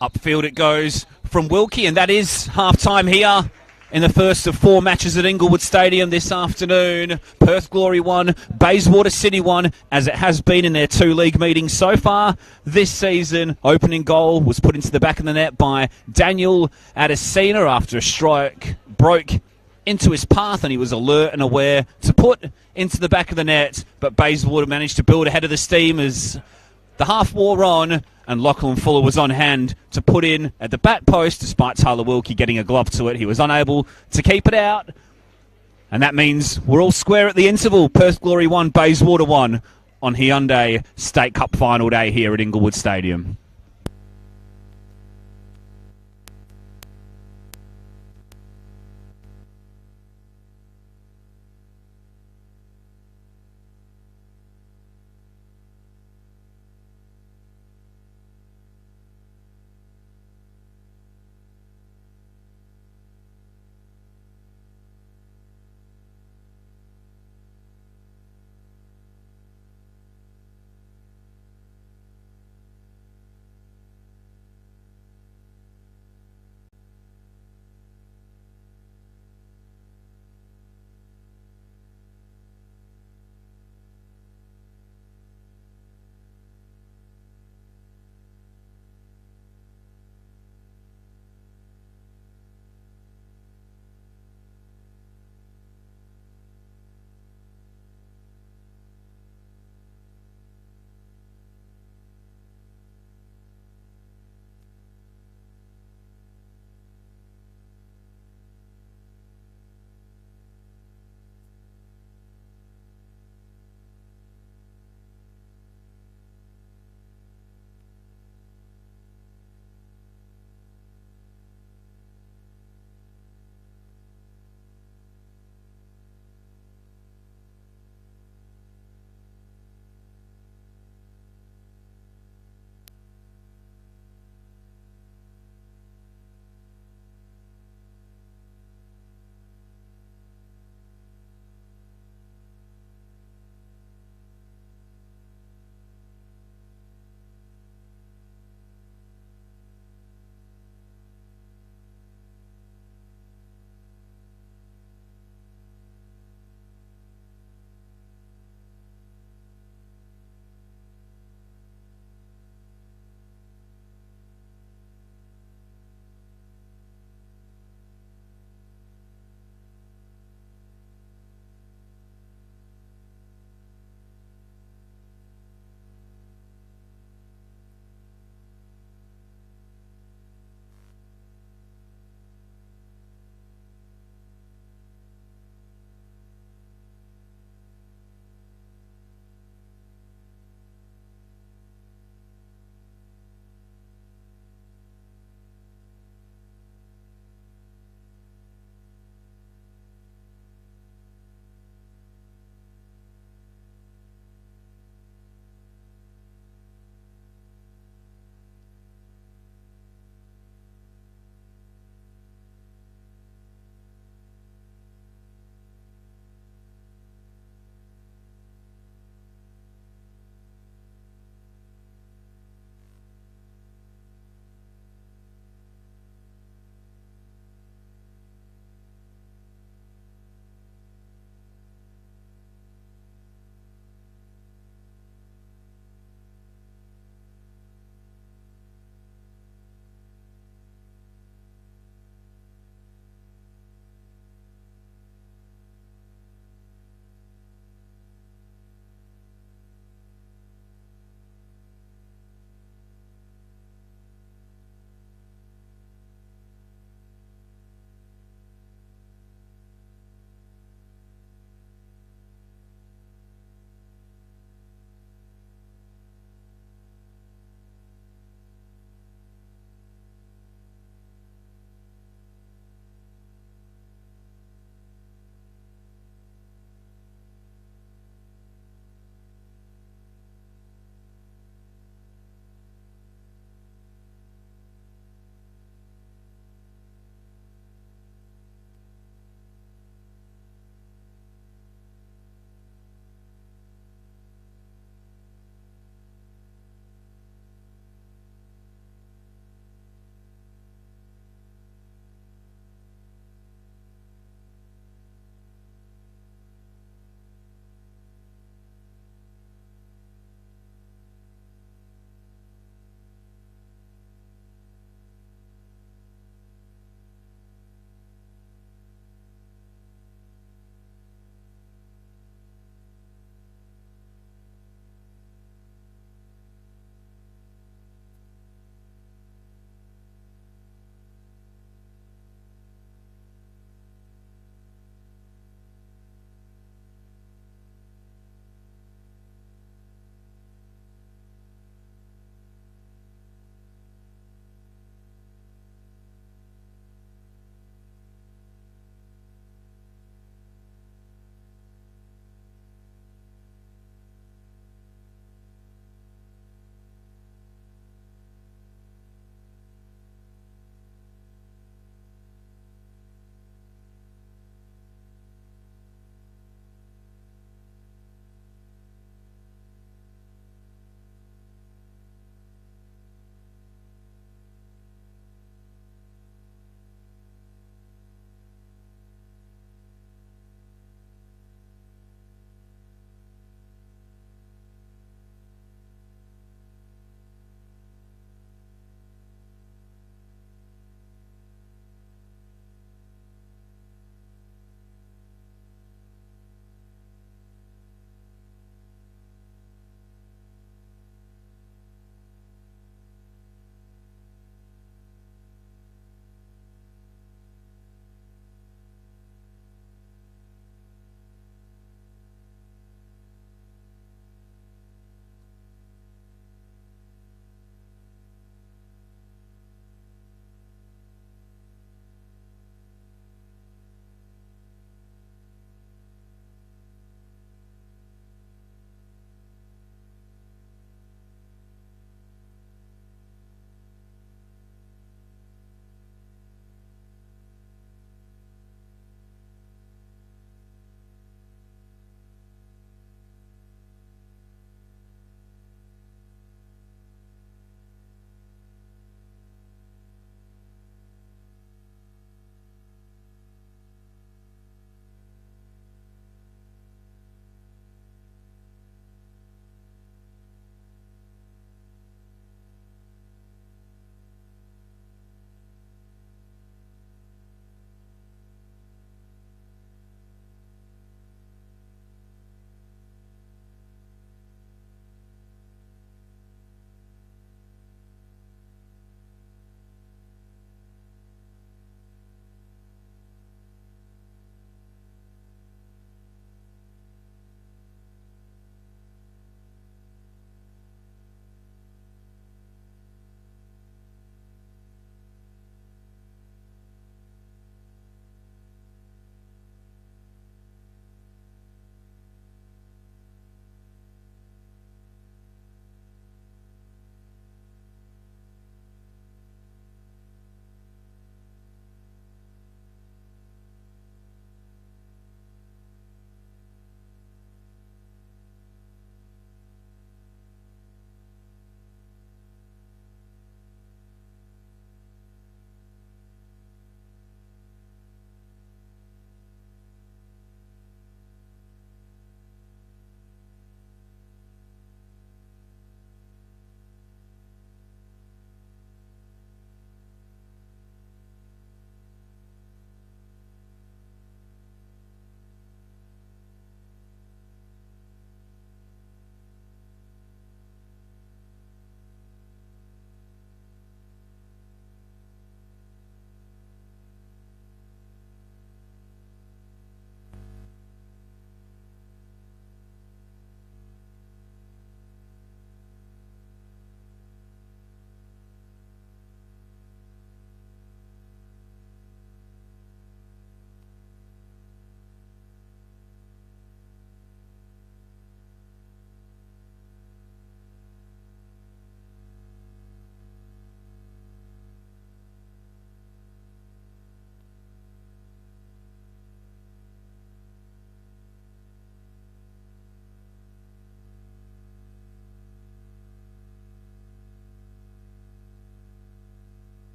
Upfield it goes from Wilkie, and that is half-time here in the first of 4 matches at Inglewood Stadium this afternoon. Perth Glory 1, Bayswater City 1, as it has been in their 2 league meetings so far this season. Opening goal was put into the back of the net by Daniel Adesina after a strike broke into his path, and he was alert and aware to put into the back of the net, but Bayswater managed to build ahead of the steam as the half wore on, and Lachlan Fuller was on hand to put in at the back post despite Tyler Wilkie getting a glove to it. He was unable to keep it out, and that means we're all square at the interval. Perth Glory 1, Bayswater 1 on Hyundai State Cup final day here at Inglewood Stadium.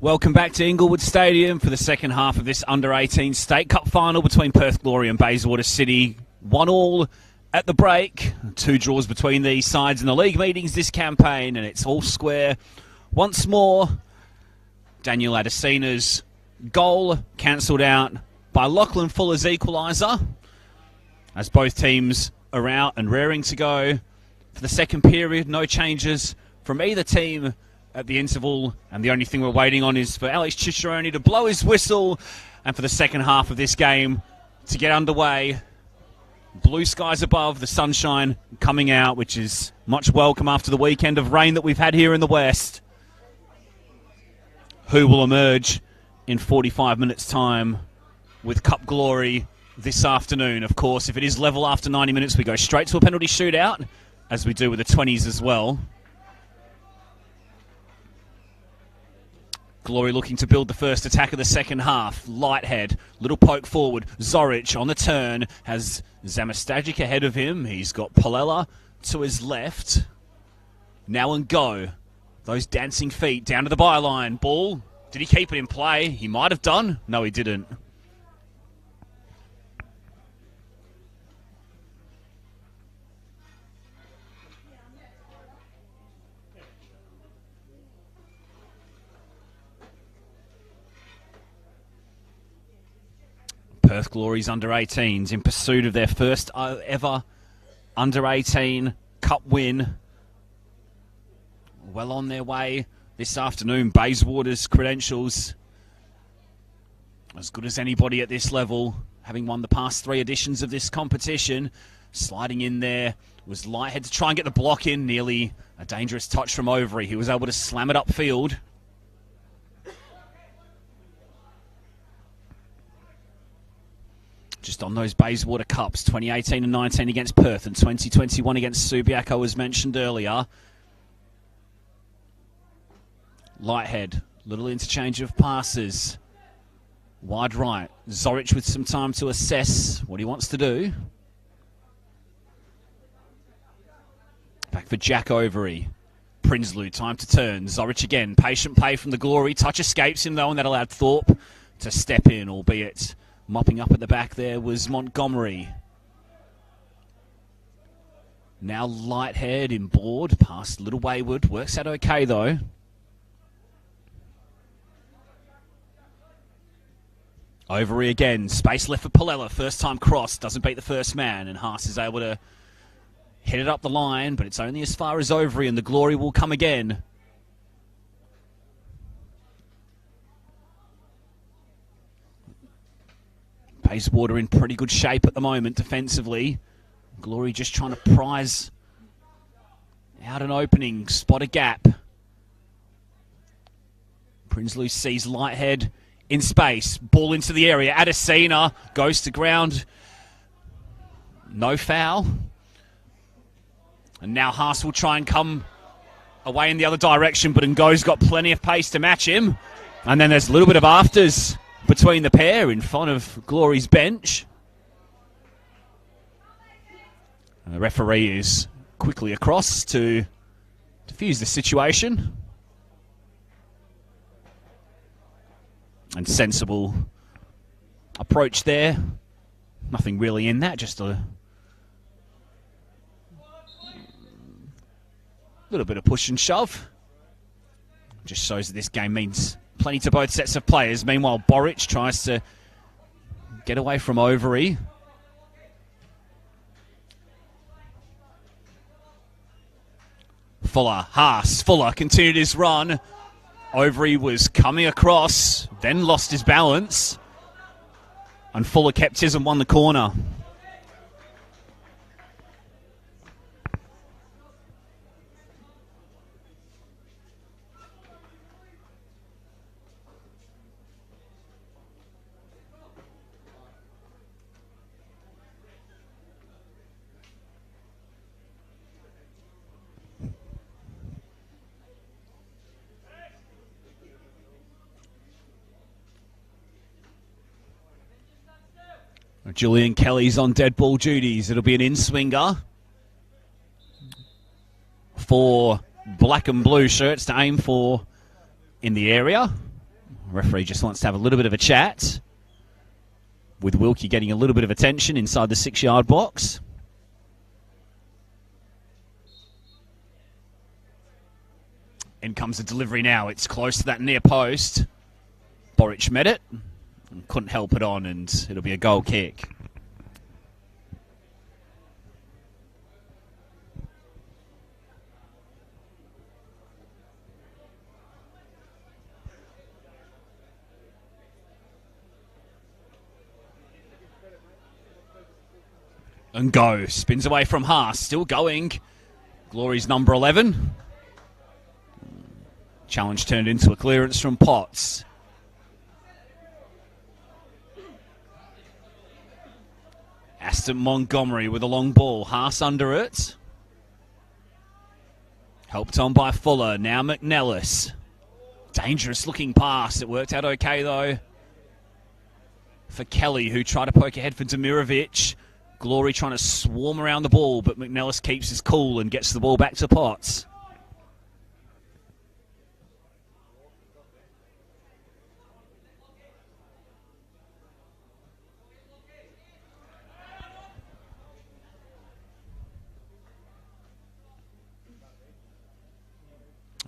Welcome back to Inglewood Stadium for the second half of this Under-18 State Cup final between Perth Glory and Bayswater City. 1-1 at the break. 2 draws between these sides in the league meetings this campaign, and it's all square once more. Daniel Adesina's goal cancelled out by Lachlan Fuller's equaliser, as both teams are out and raring to go for the second period. No changes from either team at the interval, and the only thing we're waiting on is for Alex Cicerone to blow his whistle and for the second half of this game to get underway. Blue skies above, the sunshine coming out, which is much welcome after the weekend of rain that we've had here in the west. Who will emerge in 45 minutes' time with Cup glory this afternoon? Of course, if it is level after 90 minutes, we go straight to a penalty shootout, as we do with the 20s as well. Glory looking to build the first attack of the second half. Lighthead, little poke forward. Zoric on the turn, has Zamastagic ahead of him. He's got Palella to his left. Now and go. Those dancing feet down to the byline. Ball, did he keep it in play? He might have done. No, he didn't. Perth Glory's under-18s in pursuit of their first ever under-18 cup win. Well on their way this afternoon. Bayswater's credentials as good as anybody at this level, having won the past 3 editions of this competition. Sliding in there was Lighthead to try and get the block in. Nearly a dangerous touch from Overy. He was able to slam it upfield. Just on those Bayswater Cups, 2018 and 19 against Perth and 2021 against Subiaco, as mentioned earlier. Lighthead, little interchange of passes. Wide right. Zoric with some time to assess what he wants to do. Back for Jack Overy. Prinsloo, time to turn. Zoric again. Patient play from the Glory. Touch escapes him, though, and that allowed Thorpe to step in, albeit mopping up at the back there was Montgomery. Now Lighthead in board, past Little Wayward. Works out okay, though. Overy again. Space left for Palella. First time cross. Doesn't beat the first man, and Haas is able to hit it up the line, but it's only as far as Overy, and the Glory will come again. Bayswater in pretty good shape at the moment defensively. Glory just trying to prize out an opening, spot a gap. Prinsloo sees Lighthead in space. Ball into the area. Adesina goes to ground. No foul. And now Haas will try and come away in the other direction, but Ngo's got plenty of pace to match him. And then there's a little bit of afters between the pair in front of Glory's bench. And the referee is quickly across to defuse the situation. And sensible approach there. Nothing really in that, just a little bit of push and shove. Just shows that this game means plenty to both sets of players. Meanwhile, Boric tries to get away from Overy. Fuller continued his run. Overy was coming across, then lost his balance. And Fuller kept his and won the corner. Julian Kelly's on dead ball duties. It'll be an in-swinger for black and blue shirts to aim for in the area. Referee just wants to have a little bit of a chat, with Wilkie getting a little bit of attention inside the 6-yard box. In comes the delivery now. It's close to that near post. Boric met it. Couldn't help it on, and it'll be a goal kick. And go. Spins away from Haas. Still going. Glory's number 11. Challenge turned into a clearance from Potts. Aston Montgomery with a long ball. Haas under it. Helped on by Fuller. Now McNellis. Dangerous looking pass. It worked out okay though for Kelly, who tried to poke ahead for Demirovic. Glory trying to swarm around the ball, but McNellis keeps his cool and gets the ball back to Potts.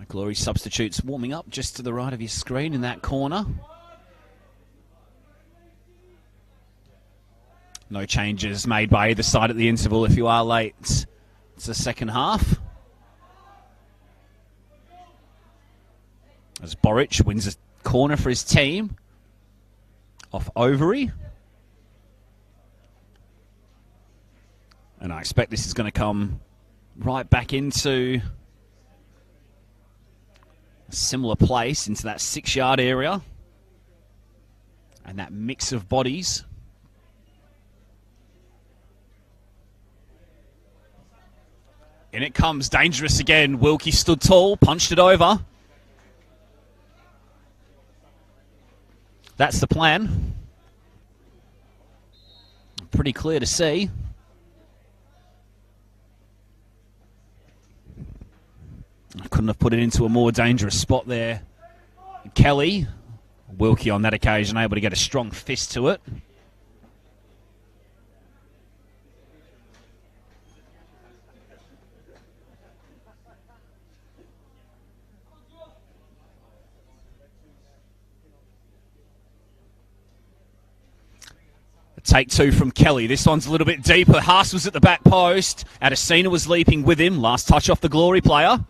Glory substitutes warming up just to the right of your screen in that corner. No changes made by either side at the interval if you are late. It's the second half. As Boric wins a corner for his team. Off Overy. And I expect this is going to come right back into a similar place, into that 6-yard area. And that mix of bodies. In it comes, dangerous again. Wilkie stood tall, punched it over. That's the plan. Pretty clear to see. I couldn't have put it into a more dangerous spot there. Kelly, Wilkie on that occasion, able to get a strong fist to it. Take two from Kelly. This one's a little bit deeper. Haas was at the back post. Adesina was leaping with him. Last touch off the Glory player.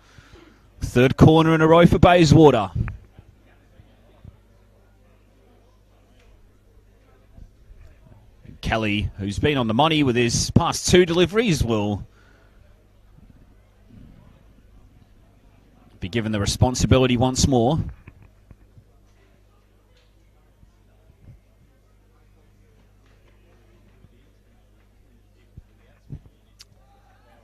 Third corner in a row for Bayswater. Kelly, who's been on the money with his past 2 deliveries, will be given the responsibility once more.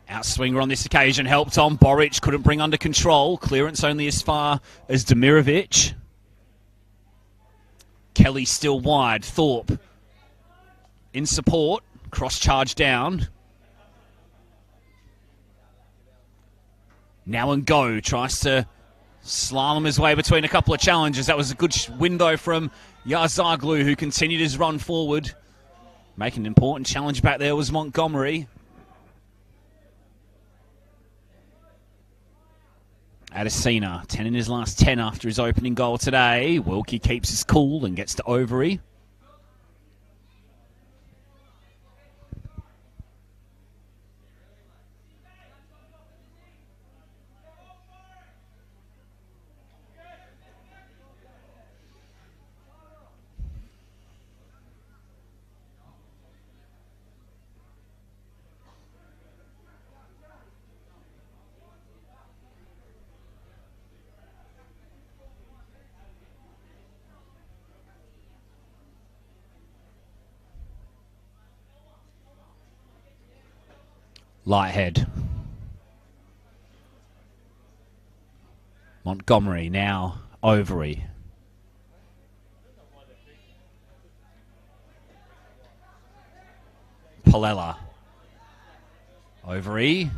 Outswinger on this occasion helped on. Boric couldn't bring under control. Clearance only as far as Demirovic. Kelly still wide. Thorpe in support. Cross charge down. Now and go. Tries to slalom his way between a couple of challenges. That was a good window from Yazaglu, who continued his run forward. Making an important challenge back there was Montgomery. Adesina, 10 in his last 10 after his opening goal today. Wilkie keeps his cool and gets to Overy. Lighthead. Montgomery now Overy. Palella. Overy.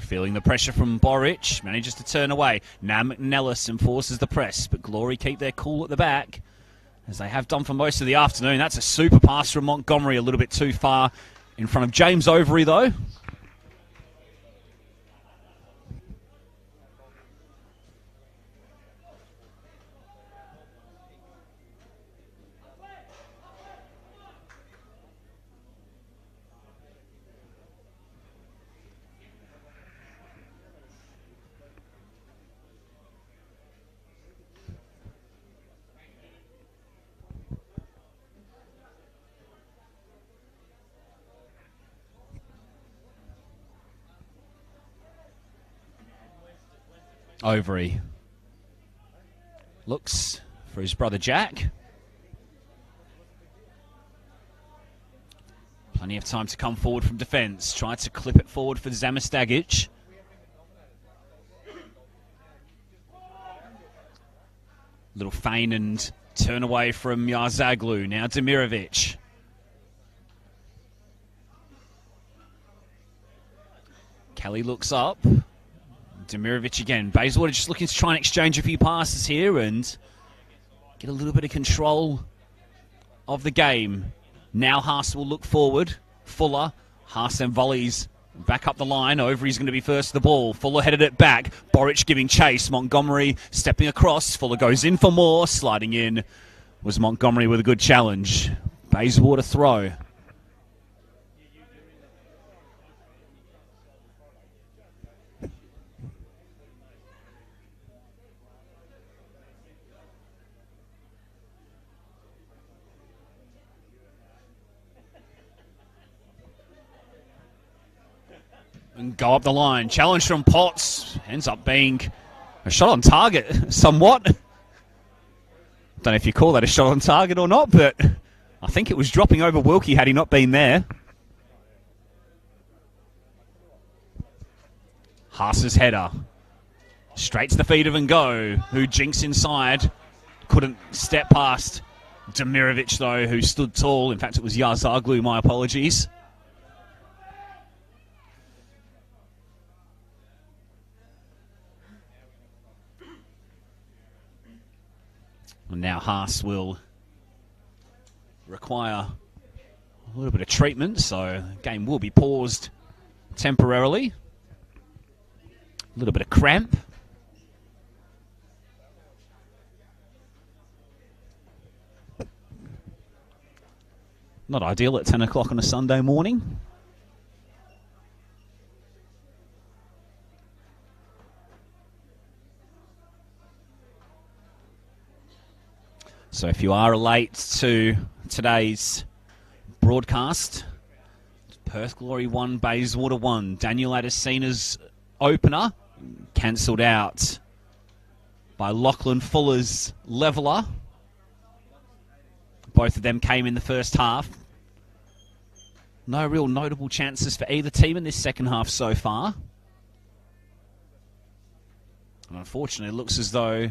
Feeling the pressure from Boric, manages to turn away. Now McNellis enforces the press, but Glory keep their cool at the back, as they have done for most of the afternoon. That's a super pass from Montgomery, a little bit too far in front of James Overy, though. Overy looks for his brother Jack. Plenty of time to come forward from defence. Tried to clip it forward for Zamistagic. Little feign and turn away from Yarzaglu. Now Demirovic. Kelly looks up. Demirovic again. Bayswater just looking to try and exchange a few passes here and get a little bit of control of the game. Now Haas will look forward. Fuller. Haas then volleys back up the line. Overy's going to be first to the ball. Fuller headed it back. Boric giving chase. Montgomery stepping across. Fuller goes in for more. Sliding in was Montgomery with a good challenge. Bayswater throw. And go up the line. Challenge from Potts. Ends up being a shot on target, somewhat. Don't know if you call that a shot on target or not, but I think it was dropping over Wilkie had he not been there. Haas's header. Straight to the feet of Ngo, who jinks inside. Couldn't step past Demirovic, though, who stood tall. In fact, it was Yarzaglu, my apologies. And now Haas will require a little bit of treatment, so the game will be paused temporarily. A little bit of cramp. Not ideal at 10 o'clock on a Sunday morning. So if you are late to today's broadcast, Perth Glory 1, Bayswater 1. Daniel Adesina's opener cancelled out by Lachlan Fuller's leveller. Both of them came in the first half. No real notable chances for either team in this second half so far. And unfortunately, it looks as though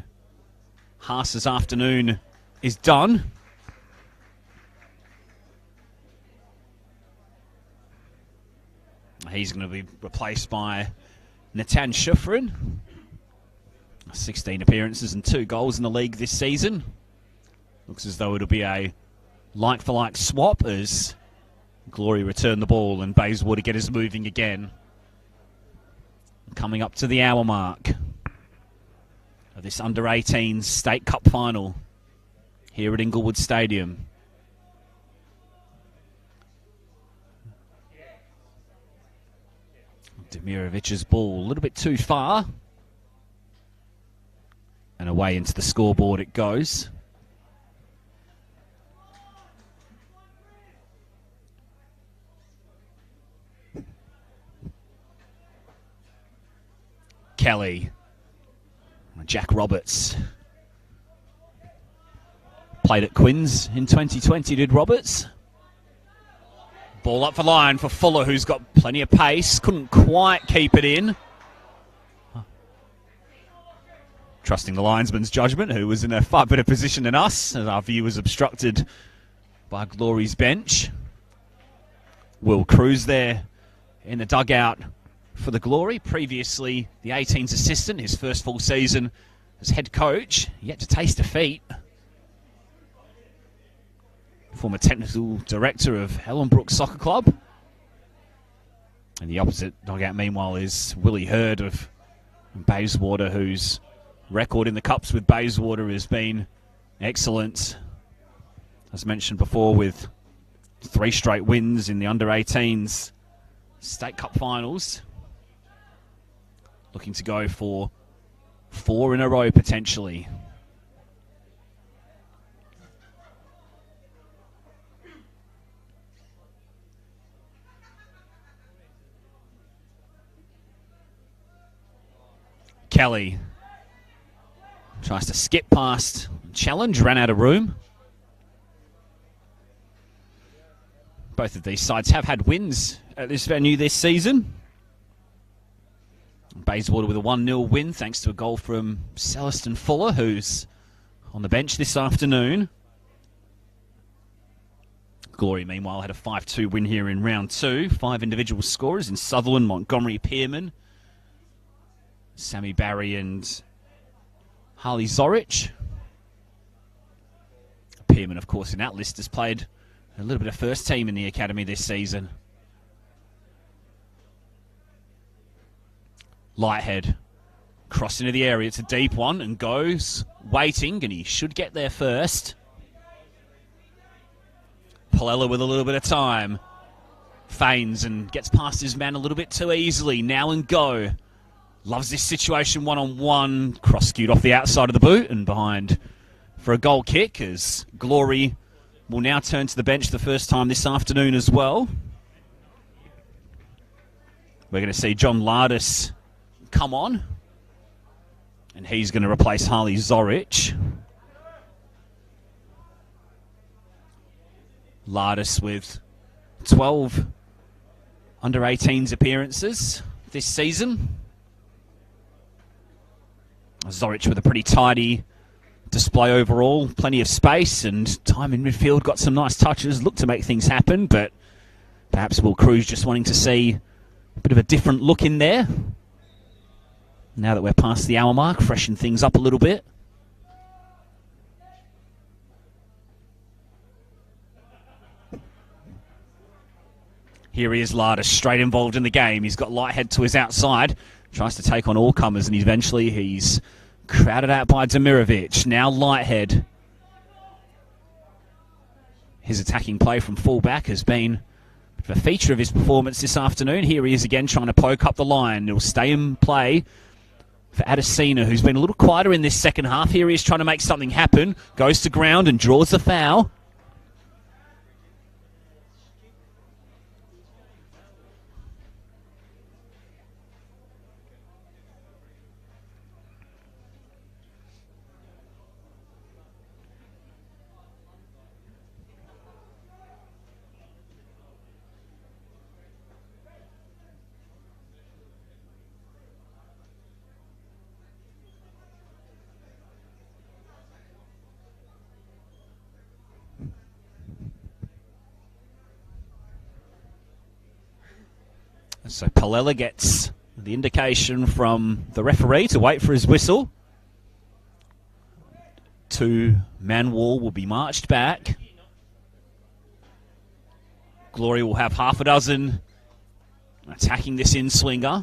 Haas's afternoon is done. He's going to be replaced by Natan Shufrin. 16 appearances and 2 goals in the league this season. Looks as though it'll be a like-for-like swap as Glory return the ball and Bayswater get us moving again. Coming up to the hour mark of this under-18 State Cup final here at Inglewood Stadium. Demirovic's ball a little bit too far. And away into the scoreboard it goes. Kelly. Jack Roberts. Played at Quins in 2020, did Roberts. Ball up for line for Fuller, who's got plenty of pace. Couldn't quite keep it in. Trusting the linesman's judgment, who was in a far better position than us, as our view was obstructed by Glory's bench. Will Cruz there in the dugout for the Glory. Previously, the 18's assistant, his first full season as head coach, yet to taste defeat. Former technical director of Ellenbrook Soccer Club. And the opposite dugout, meanwhile, is Willie Hurd of Bayswater, whose record in the Cups with Bayswater has been excellent. As mentioned before, with 3 straight wins in the under-18s State Cup finals. Looking to go for 4 in a row, potentially. Kelly tries to skip past challenge, ran out of room. Both of these sides have had wins at this venue this season. Bayswater with a 1-0 win thanks to a goal from Celestin Fuller, who's on the bench this afternoon. Glory, meanwhile, had a 5-2 win here in round 2. 5 individual scorers in Sutherland, Montgomery, Pearman, Sammy Barry and Harley Zorich. Pearman, of course, in that list has played a little bit of first team in the academy this season. Lighthead cross into the area. It's a deep one and goes waiting, and he should get there first. Palella with a little bit of time. Feigns and gets past his man a little bit too easily. Now and go. Loves this situation one-on-one. Cross-skewed off the outside of the boot and behind for a goal kick, as Glory will now turn to the bench the first time this afternoon as well. We're going to see John Lardis come on, and he's going to replace Harley Zorich. Lardis with 12 under-18s appearances this season. Zorich with a pretty tidy display overall. Plenty of space and time in midfield. Got some nice touches. Looked to make things happen, but perhaps Will Cruz just wanting to see a bit of a different look in there. Now that we're past the hour mark, freshen things up a little bit. Here he is, Lardis, straight involved in the game. He's got Lighthead to his outside. Tries to take on all comers, and eventually he's crowded out by Demirovic. Now Lighthead. His attacking play from fullback has been a feature of his performance this afternoon. Here he is again trying to poke up the line. He'll stay in play for Adesina, who's been a little quieter in this second half. Here he is trying to make something happen. Goes to ground and draws the foul. So Palella gets the indication from the referee to wait for his whistle. 2-man wall will be marched back. Glory will have half a dozen attacking this in-swinger.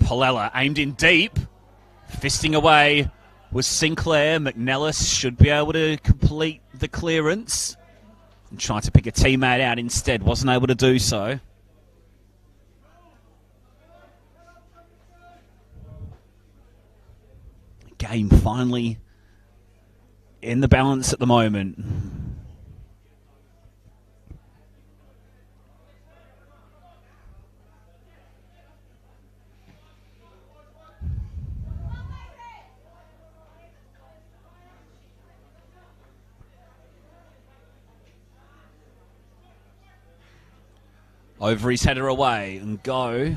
Palella aimed in deep. Fisting away was Sinclair. McNellis should be able to complete the clearance. And tried to pick a teammate out instead. Wasn't able to do so. Game finally in the balance at the moment. Over his header away and go.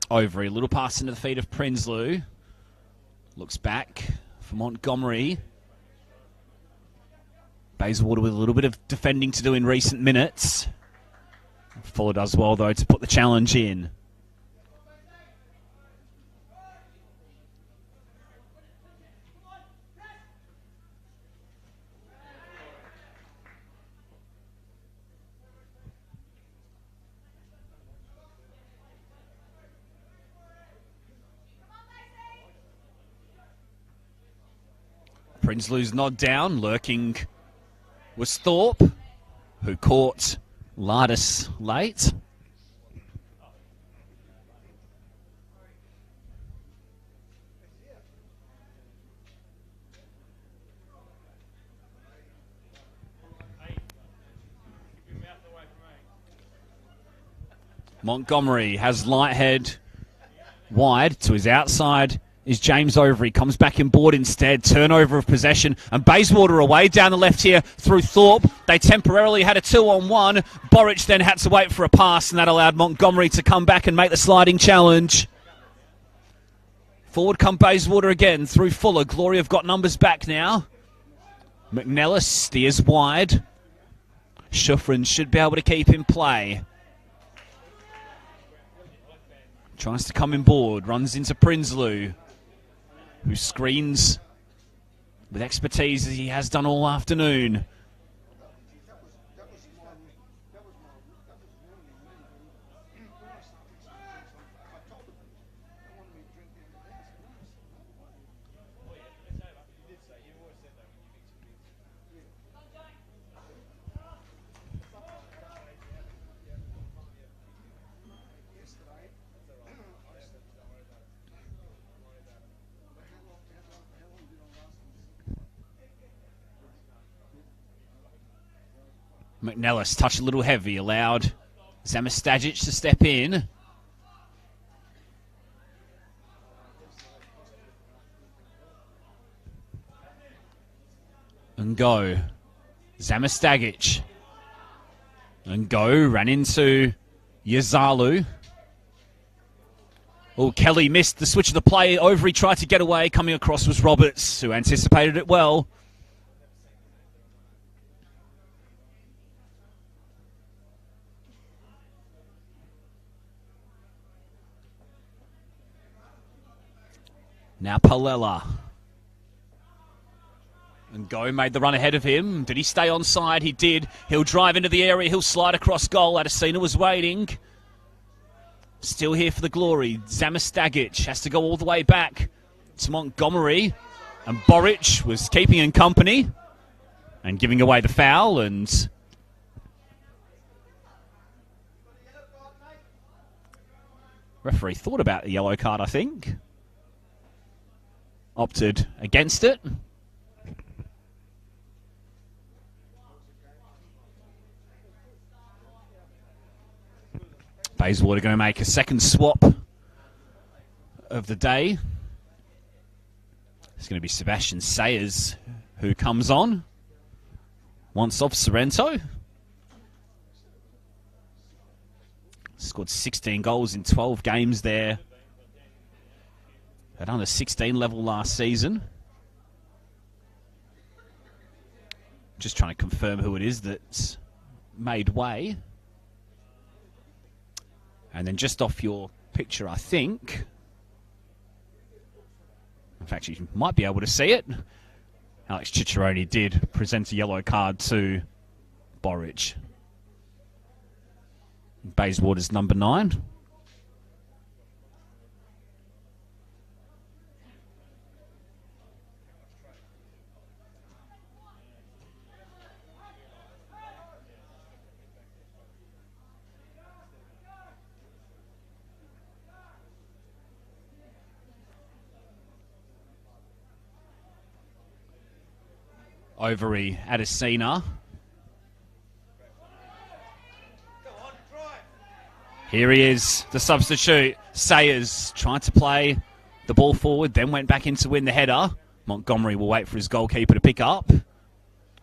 Over a little pass into the feet of Prinsloo. Looks back for Montgomery. Bayswater with a little bit of defending to do in recent minutes. Fuller does well, though, to put the challenge in. Prinsloo's nod down, lurking was Thorpe, who caught Lardis late. Montgomery has Lighthead wide to his outside. Is James Overy, comes back in board instead. Turnover of possession. And Bayswater away down the left here through Thorpe. They temporarily had a 2-on-1. Boric then had to wait for a pass, and that allowed Montgomery to come back and make the sliding challenge. Forward come Bayswater again through Fuller. Glory have got numbers back now. McNellis steers wide. Schufrin should be able to keep in play. Tries to come in board. Runs into Prinsloo, who screens with expertise as he has done all afternoon. McNellis touched a little heavy, allowed Zamistagic to step in. And go. Zamistagic. And go, ran into Yazalu. Oh, Kelly missed the switch of the play. Overy tried to get away. Coming across was Roberts, who anticipated it well. Now Palella. And Go made the run ahead of him. Did he stay on side? He did. He'll drive into the area. He'll slide across goal. Adesina was waiting. Still here for the Glory. Zamistagic has to go all the way back to Montgomery. And Boric was keeping in company and giving away the foul. And referee thought about the yellow card, I think. Opted against it. Bayswater going to make a second swap of the day. It's going to be Sebastian Sayers who comes on. Once off Sorrento. Scored 16 goals in 12 games there. At under 16 level last season. Just trying to confirm who it is that's made way. And then just off your picture, I think. In fact, you might be able to see it. Alex Cicciarone did present a yellow card to Boric. Bayswater's number 9. Overy, Adesina. Here he is, the substitute. Sayers trying to play the ball forward, then went back in to win the header. Montgomery will wait for his goalkeeper to pick up.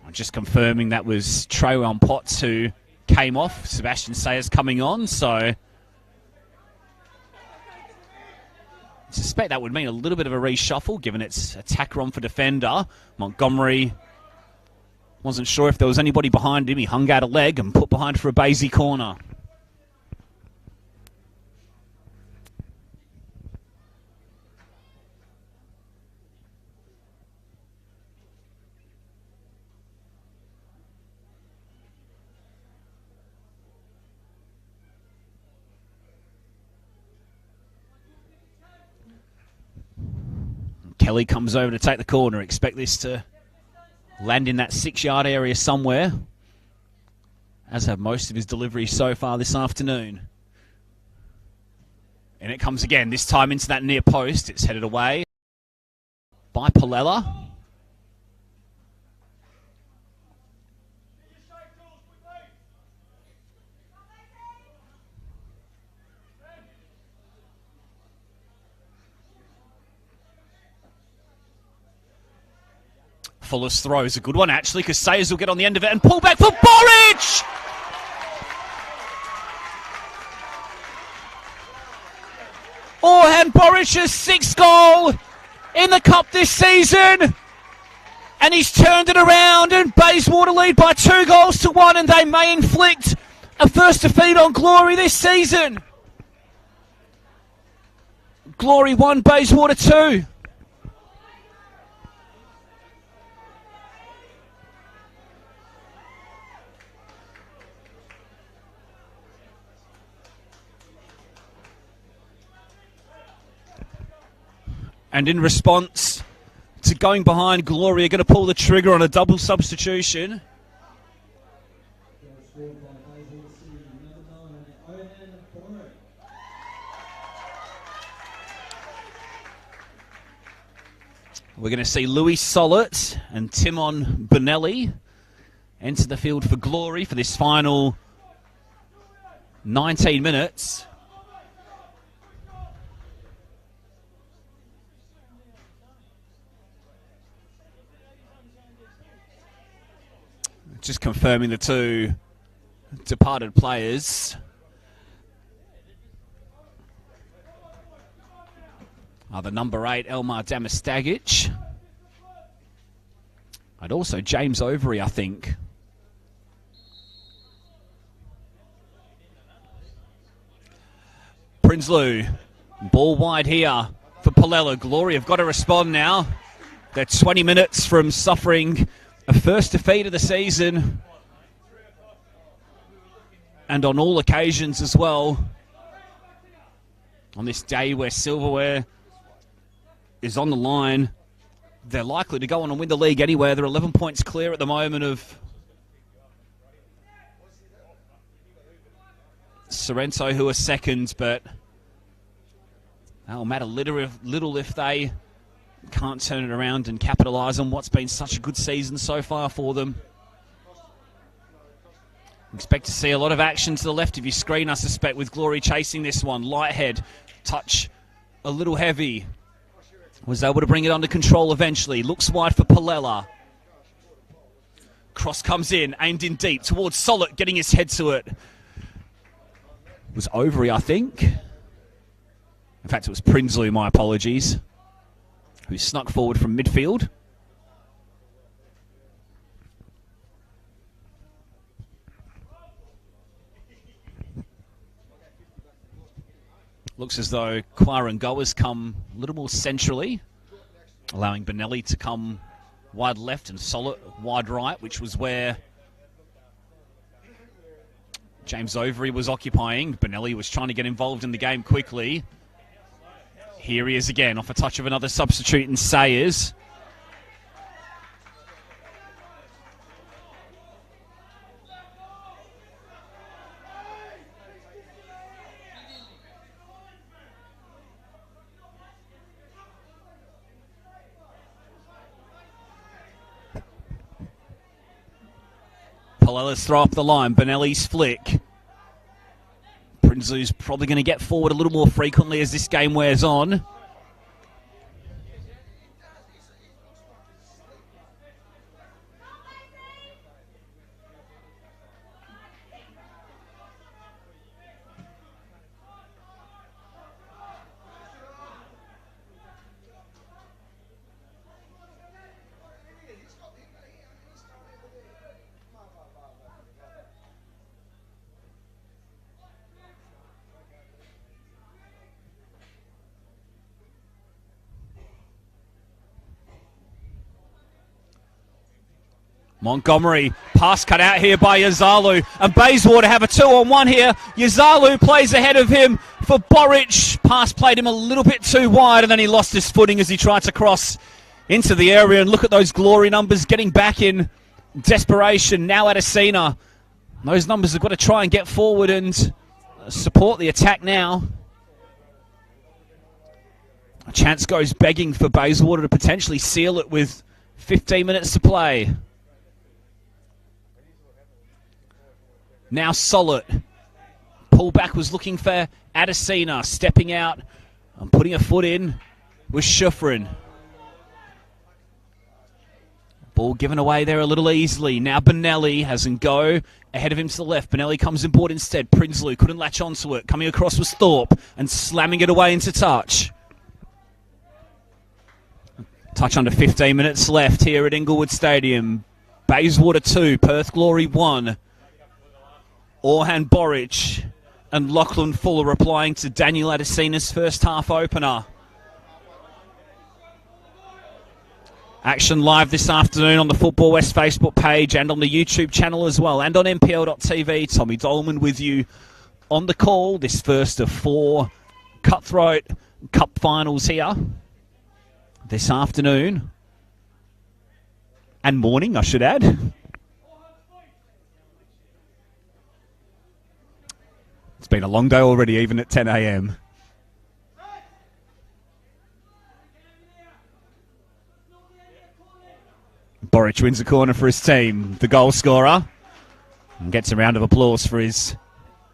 I'm just confirming that was Trayon Potts who came off. Sebastian Sayers coming on, so I suspect that would mean a little bit of a reshuffle, given it's attacker on for defender. Montgomery wasn't sure if there was anybody behind him. He hung out a leg and put behind for a Baysy corner. Kelly comes over to take the corner. Expect this to land in that 6-yard area somewhere, as have most of his deliveries so far this afternoon. And it comes again, this time into that near post. It's headed away by Palella. Fuller's throw is a good one, actually, because Sayers will get on the end of it and pull back for Borich! And Borich's 6th goal in the Cup this season. And he's turned it around, and Bayswater lead by 2-1, and they may inflict a first defeat on Glory this season. Glory 1, Bayswater 2. And in response to going behind, Glory are going to pull the trigger on a double substitution. We're going to see Louis Sollett and Timon Bonelli enter the field for Glory for this final 19 minutes. Just confirming the two departed players. The number 8, Elmar Damastagic. And also James Overy, I think. Prinsloo, ball wide here for Palella. Glory have got to respond now. They're 20 minutes from suffering a first defeat of the season, and on all occasions as well. On this day where silverware is on the line, they're likely to go on and win the league anywhere. They're 11 points clear at the moment of Sorrento, who are second, but that'll matter little if they can't turn it around and capitalise on what's been such a good season so far for them. Expect to see a lot of action to the left of your screen, I suspect, with Glory chasing this one. Lighthead, touch a little heavy. Was able to bring it under control eventually. Looks wide for Palella. Cross comes in, aimed in deep towards Sollett, getting his head to it. It was Overy, I think. In fact, it was Prinsloo, my apologies, who snuck forward from midfield. Looks as though Kwarango has come a little more centrally, allowing Bonelli to come wide left and Sollett wide right, which was where James Overy was occupying. Bonelli was trying to get involved in the game quickly. Here he is again, off a touch of another substitute in Sayers. Palella's throw up the line, Bonelli's flick. Prinsloo's probably going to get forward a little more frequently as this game wears on. Montgomery, pass cut out here by Yazalu, and Bayswater have a 2-on-1 here. Yazalu plays ahead of him for Boric. Pass played him a little bit too wide, and then he lost his footing as he tried to cross into the area. And look at those glory numbers getting back in desperation. Now Adesina. Those numbers have got to try and get forward and support the attack now. A chance goes begging for Bayswater to potentially seal it with 15 minutes to play. Now Solid. Pullback was looking for Adesina. Stepping out and putting a foot in was Schufrin. Ball given away there a little easily. Now Benelli has him go ahead of him to the left. Benelli comes in board instead. Prinsloo couldn't latch onto it. Coming across was Thorpe and slamming it away into touch. Touch under 15 minutes left here at Inglewood Stadium. Bayswater 2, Perth Glory 1. Orhan Boric and Lachlan Fuller replying to Daniel Adesina's first half opener. Action live this afternoon on the Football West Facebook page and on the YouTube channel as well, and on NPL.tv. Tommy Dolman with you on the call. This first of 4 Cutthroat Cup finals here this afternoon. And morning, I should add. It's been a long day already, even at 10 a.m. Boric wins the corner for his team, the goal scorer, and gets a round of applause for his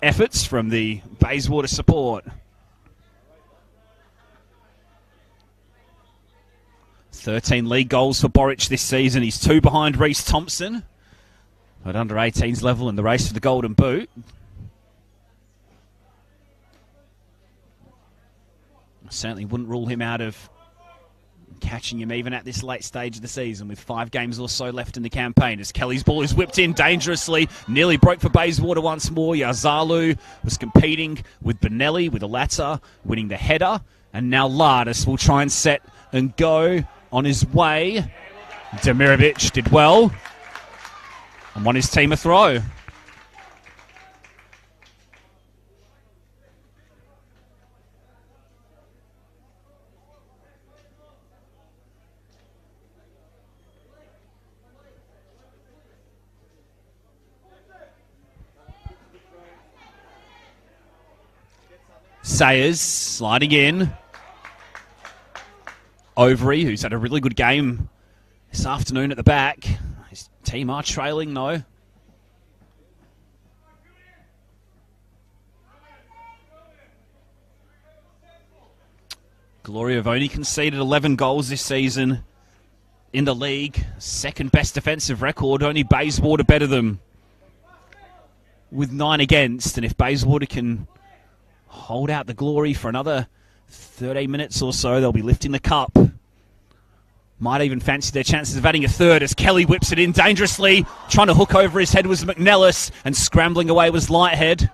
efforts from the Bayswater support. 13 league goals for Boric this season. He's 2 behind Reece Thompson at under 18s level in the race for the Golden Boot. I certainly wouldn't rule him out of catching him even at this late stage of the season with 5 games or so left in the campaign. As Kelly's ball is whipped in dangerously, nearly broke for Bayswater once more. Yazalu was competing with Benelli, with the latter winning the header, and now Lardis will try and set and go on his way. Demirovic did well and won his team a throw. Sayers sliding in. Overy, who's had a really good game this afternoon at the back. His team are trailing, though. Glory have only conceded 11 goals this season in the league. Second best defensive record, only Bayswater better them with 9 against. And if Bayswater can hold out the Glory for another 13 minutes or so, they'll be lifting the cup. Might even fancy their chances of adding a third as Kelly whips it in dangerously. Trying to hook over his head was McNellis, and scrambling away was Lighthead,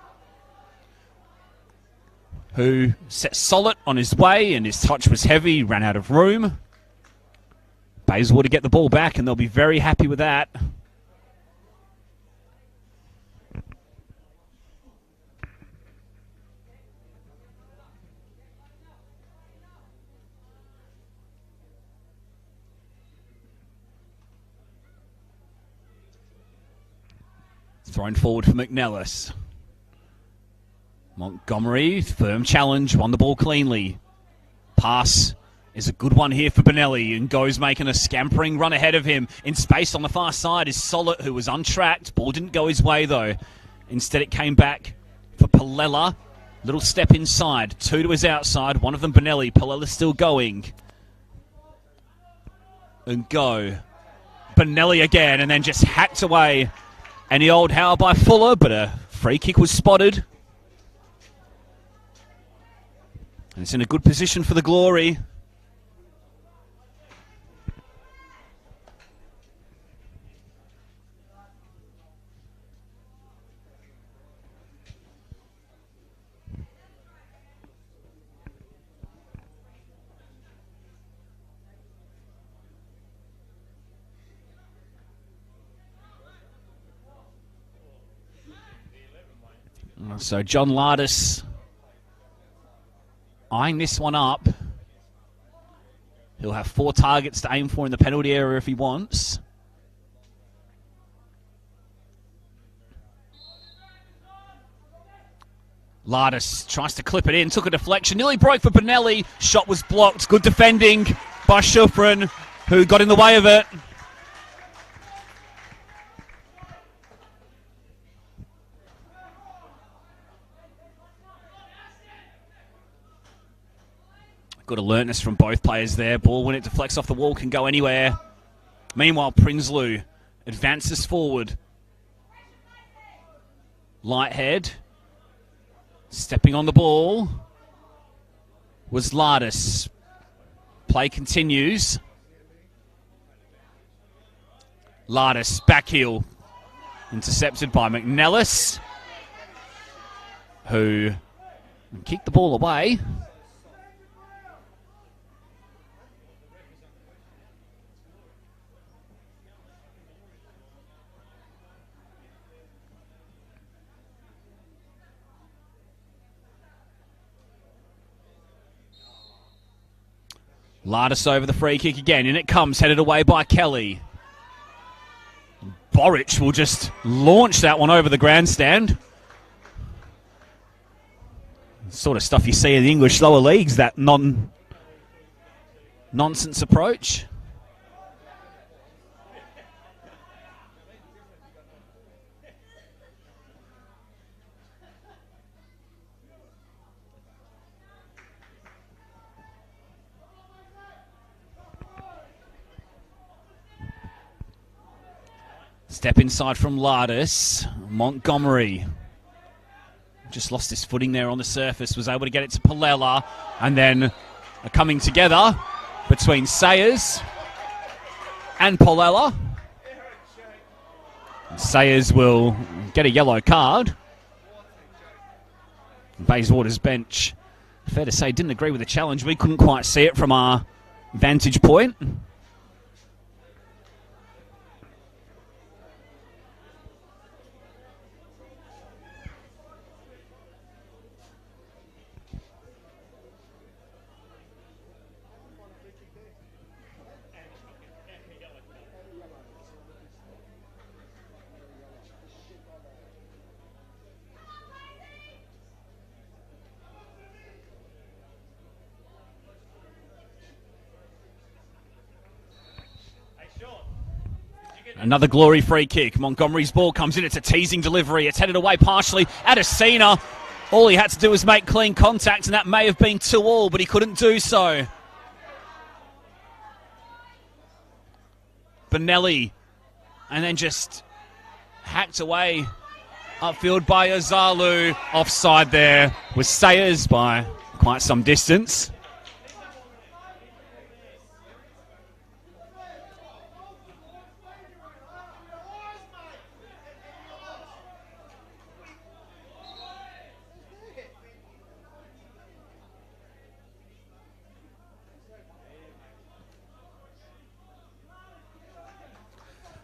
who set Solid on his way, and his touch was heavy, ran out of room. Bayswater get the ball back, and they'll be very happy with that. Thrown forward for McNellis. Montgomery, firm challenge, won the ball cleanly. Pass is a good one here for Benelli, and goes making a scampering run ahead of him. In space on the far side is Solid, who was untracked. Ball didn't go his way, though. Instead, it came back for Palella. Little step inside. 2 to his outside. One of them Benelli. Palella still going. And go. Benelli again, and then just hacked away. Any old howl by Fuller, but a free kick was spotted. And it's in a good position for the Glory. So John Lardis eyeing this one up. He'll have 4 targets to aim for in the penalty area if he wants. Lardis tries to clip it in, took a deflection, nearly broke for Benelli. Shot was blocked. Good defending by Schufren, who got in the way of it. Good alertness from both players there. Ball, when it deflects off the wall, can go anywhere. Meanwhile, Prinsloo advances forward. Lighthead. Stepping on the ball was Lardis. Play continues. Lardis, back heel. Intercepted by McNellis, who kicked the ball away. Lardis over the free kick again. In it comes, headed away by Kelly. Boric will just launch that one over the grandstand. Sort of stuff you see in the English lower leagues, that nonsense approach. Step inside from Lardis. Montgomery just lost his footing there on the surface, was able to get it to Palella, and then coming together between Sayers and Palella. Sayers will get a yellow card. Bayswater's bench, fair to say, didn't agree with the challenge. We couldn't quite see it from our vantage point. Another Glory free kick. Montgomery's ball comes in. It's a teasing delivery. It's headed away partially. Adesina, all he had to do was make clean contact, and that may have been 2-2, but he couldn't do so. Benelli, and then just hacked away upfield by Ozalu. Offside there was Sayers by quite some distance.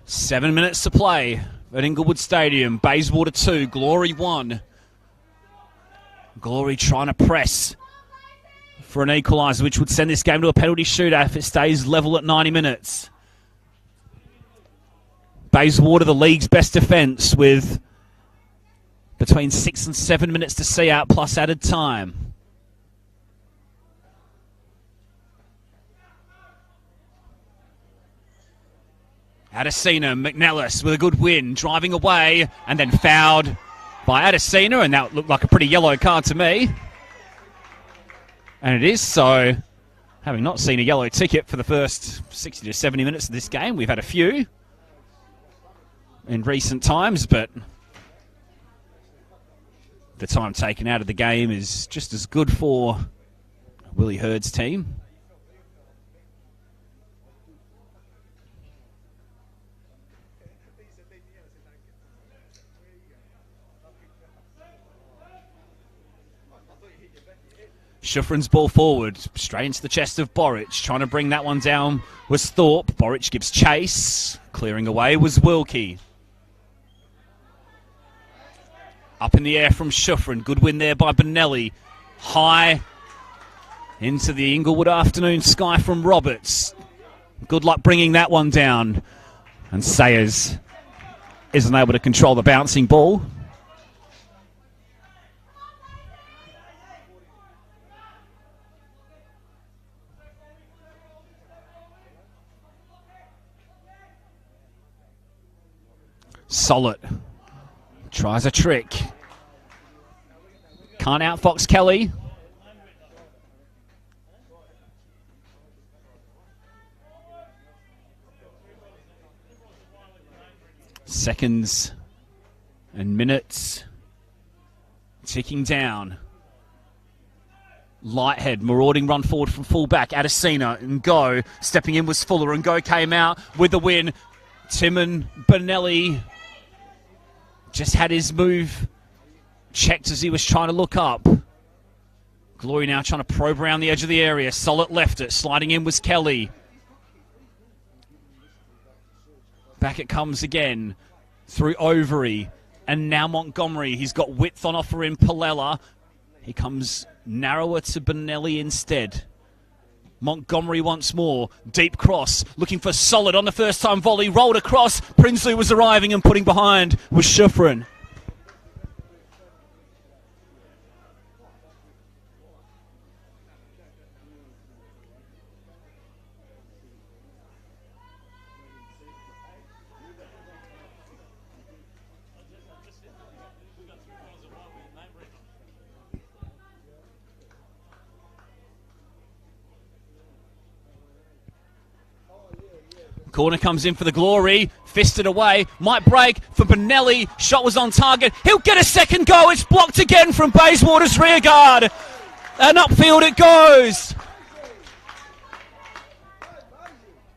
Seven minutes to play at Inglewood Stadium. Bayswater 2, Glory 1. Glory trying to press for an equaliser, which would send this game to a penalty shootout if it stays level at 90 minutes. Bayswater, the league's best defence, with between 6 and 7 minutes to see out plus added time. Adesina, McNellis with a good win, driving away, and then fouled by Adesina, and that looked like a pretty yellow card to me. And it is so. Having not seen a yellow ticket for the first 60 to 70 minutes of this game, we've had a few in recent times, but the time taken out of the game is just as good for Willie Hurd's team. Schufren's ball forward, straight into the chest of Boric. Trying to bring that one down was Thorpe. Boric gives chase. Clearing away was Wilkie. Up in the air from Schufrin. Good win there by Benelli. High into the Inglewood afternoon sky from Roberts. Good luck bringing that one down. And Sayers isn't able to control the bouncing ball. Solid. Tries a trick. Can't outfox Kelly. Seconds and minutes ticking down. Lighthead, marauding run forward from fullback. Adesina and Go. Stepping in was Fuller and Go came out with the win. Timon Benelli just had his move checked as he was trying to look up. Glory now trying to probe around the edge of the area. Solid left it. Sliding in was Kelly. Back it comes again through Overy. And now Montgomery. He's got width on offer in Palella. He comes narrower to Benelli instead. Montgomery once more. Deep cross. Looking for Solid on the first time volley. Rolled across. Prinsley was arriving and putting behind was Schufrin. Corner comes in for the Glory. Fisted away. Might break for Benelli. Shot was on target. He'll get a second go. It's blocked again from Bayswater's rear guard. And upfield it goes.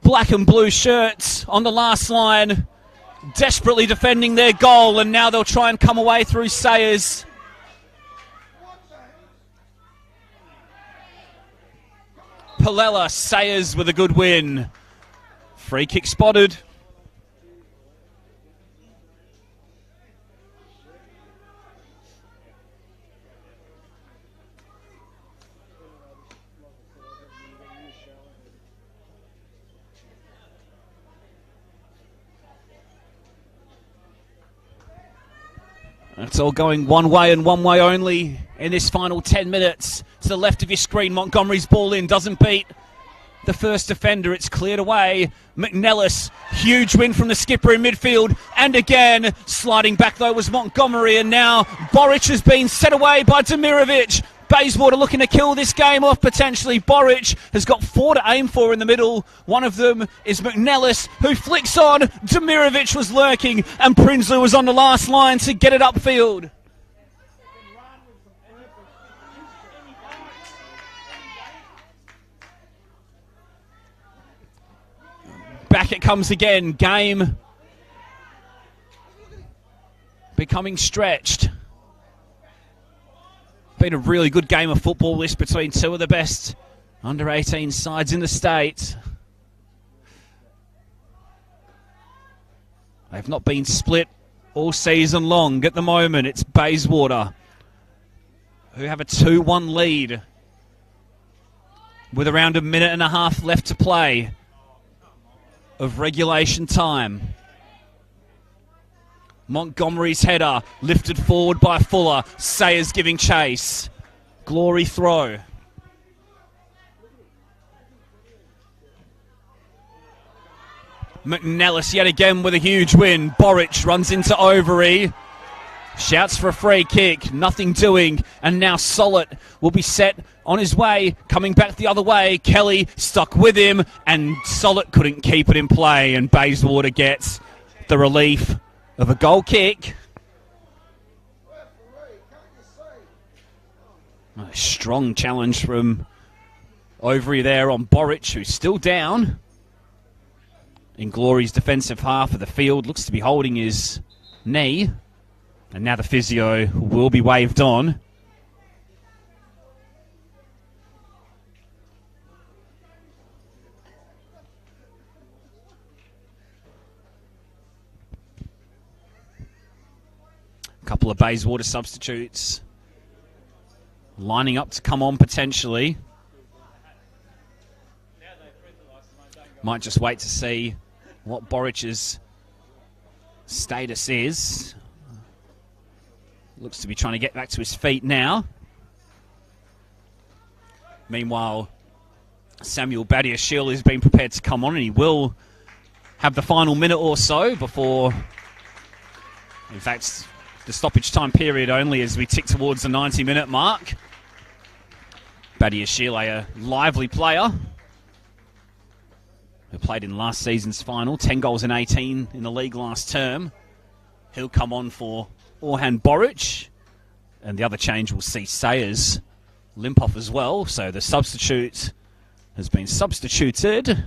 Black and blue shirts on the last line. Desperately defending their goal. And now they'll try and come away through Sayers. Palella, Sayers with a good win. Free kick spotted. It's all going one way and one way only in this final 10 minutes. To the left of your screen, Montgomery's ball in, doesn't beat the first defender. It's cleared away. McNellis, huge win from the skipper in midfield. And again, sliding back though was Montgomery. And now Boric has been set away by Demirovic. Bayswater looking to kill this game off potentially. Boric has got 4 to aim for in the middle. One of them is McNellis, who flicks on. Demirovic was lurking and Prinsley was on the last line to get it upfield. Back it comes again. Game becoming stretched. Been a really good game of football this between two of the best under-18 sides in the state. They've not been split all season long. At the moment, it's Bayswater who have a 2-1 lead with around a minute and a half left to play of regulation time. Montgomery's header lifted forward by Fuller. Sayers giving chase. Glory throw. McNellis yet again with a huge win. Boric runs into Overy. Shouts for a free kick. Nothing doing. And now Solid will be set on his way. Coming back the other way. Kelly stuck with him. And Solid couldn't keep it in play. And Bayswater gets the relief of a goal kick. A strong challenge from Overy there on Boric, who's still down. In Glory's defensive half of the field. Looks to be holding his knee. And now the physio will be waved on. couple of Bayswater substitutes lining up to come on potentially. Might just wait to see what Boric's status is. Looks to be trying to get back to his feet now. Meanwhile, Samuel Badiashile is being prepared to come on, and he will have the final minute or so before, in fact, the stoppage time period only as we tick towards the 90-minute mark. Badiashile, a lively player who played in last season's final, 10 goals and 18 in the league last term. He'll come on for Orhan Boric, and the other change will see Sayers limp off as well, so the substitute has been substituted,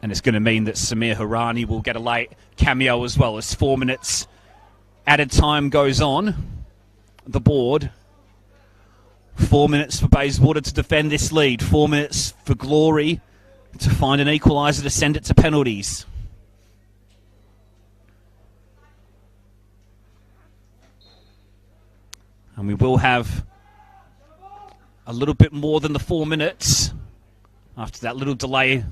and it's going to mean that Samir Harani will get a late cameo as well as 4 minutes added time goes on the board. 4 minutes for Bayswater to defend this lead, 4 minutes for Glory to find an equaliser to send it to penalties. And we will have a little bit more than the 4 minutes after that little delay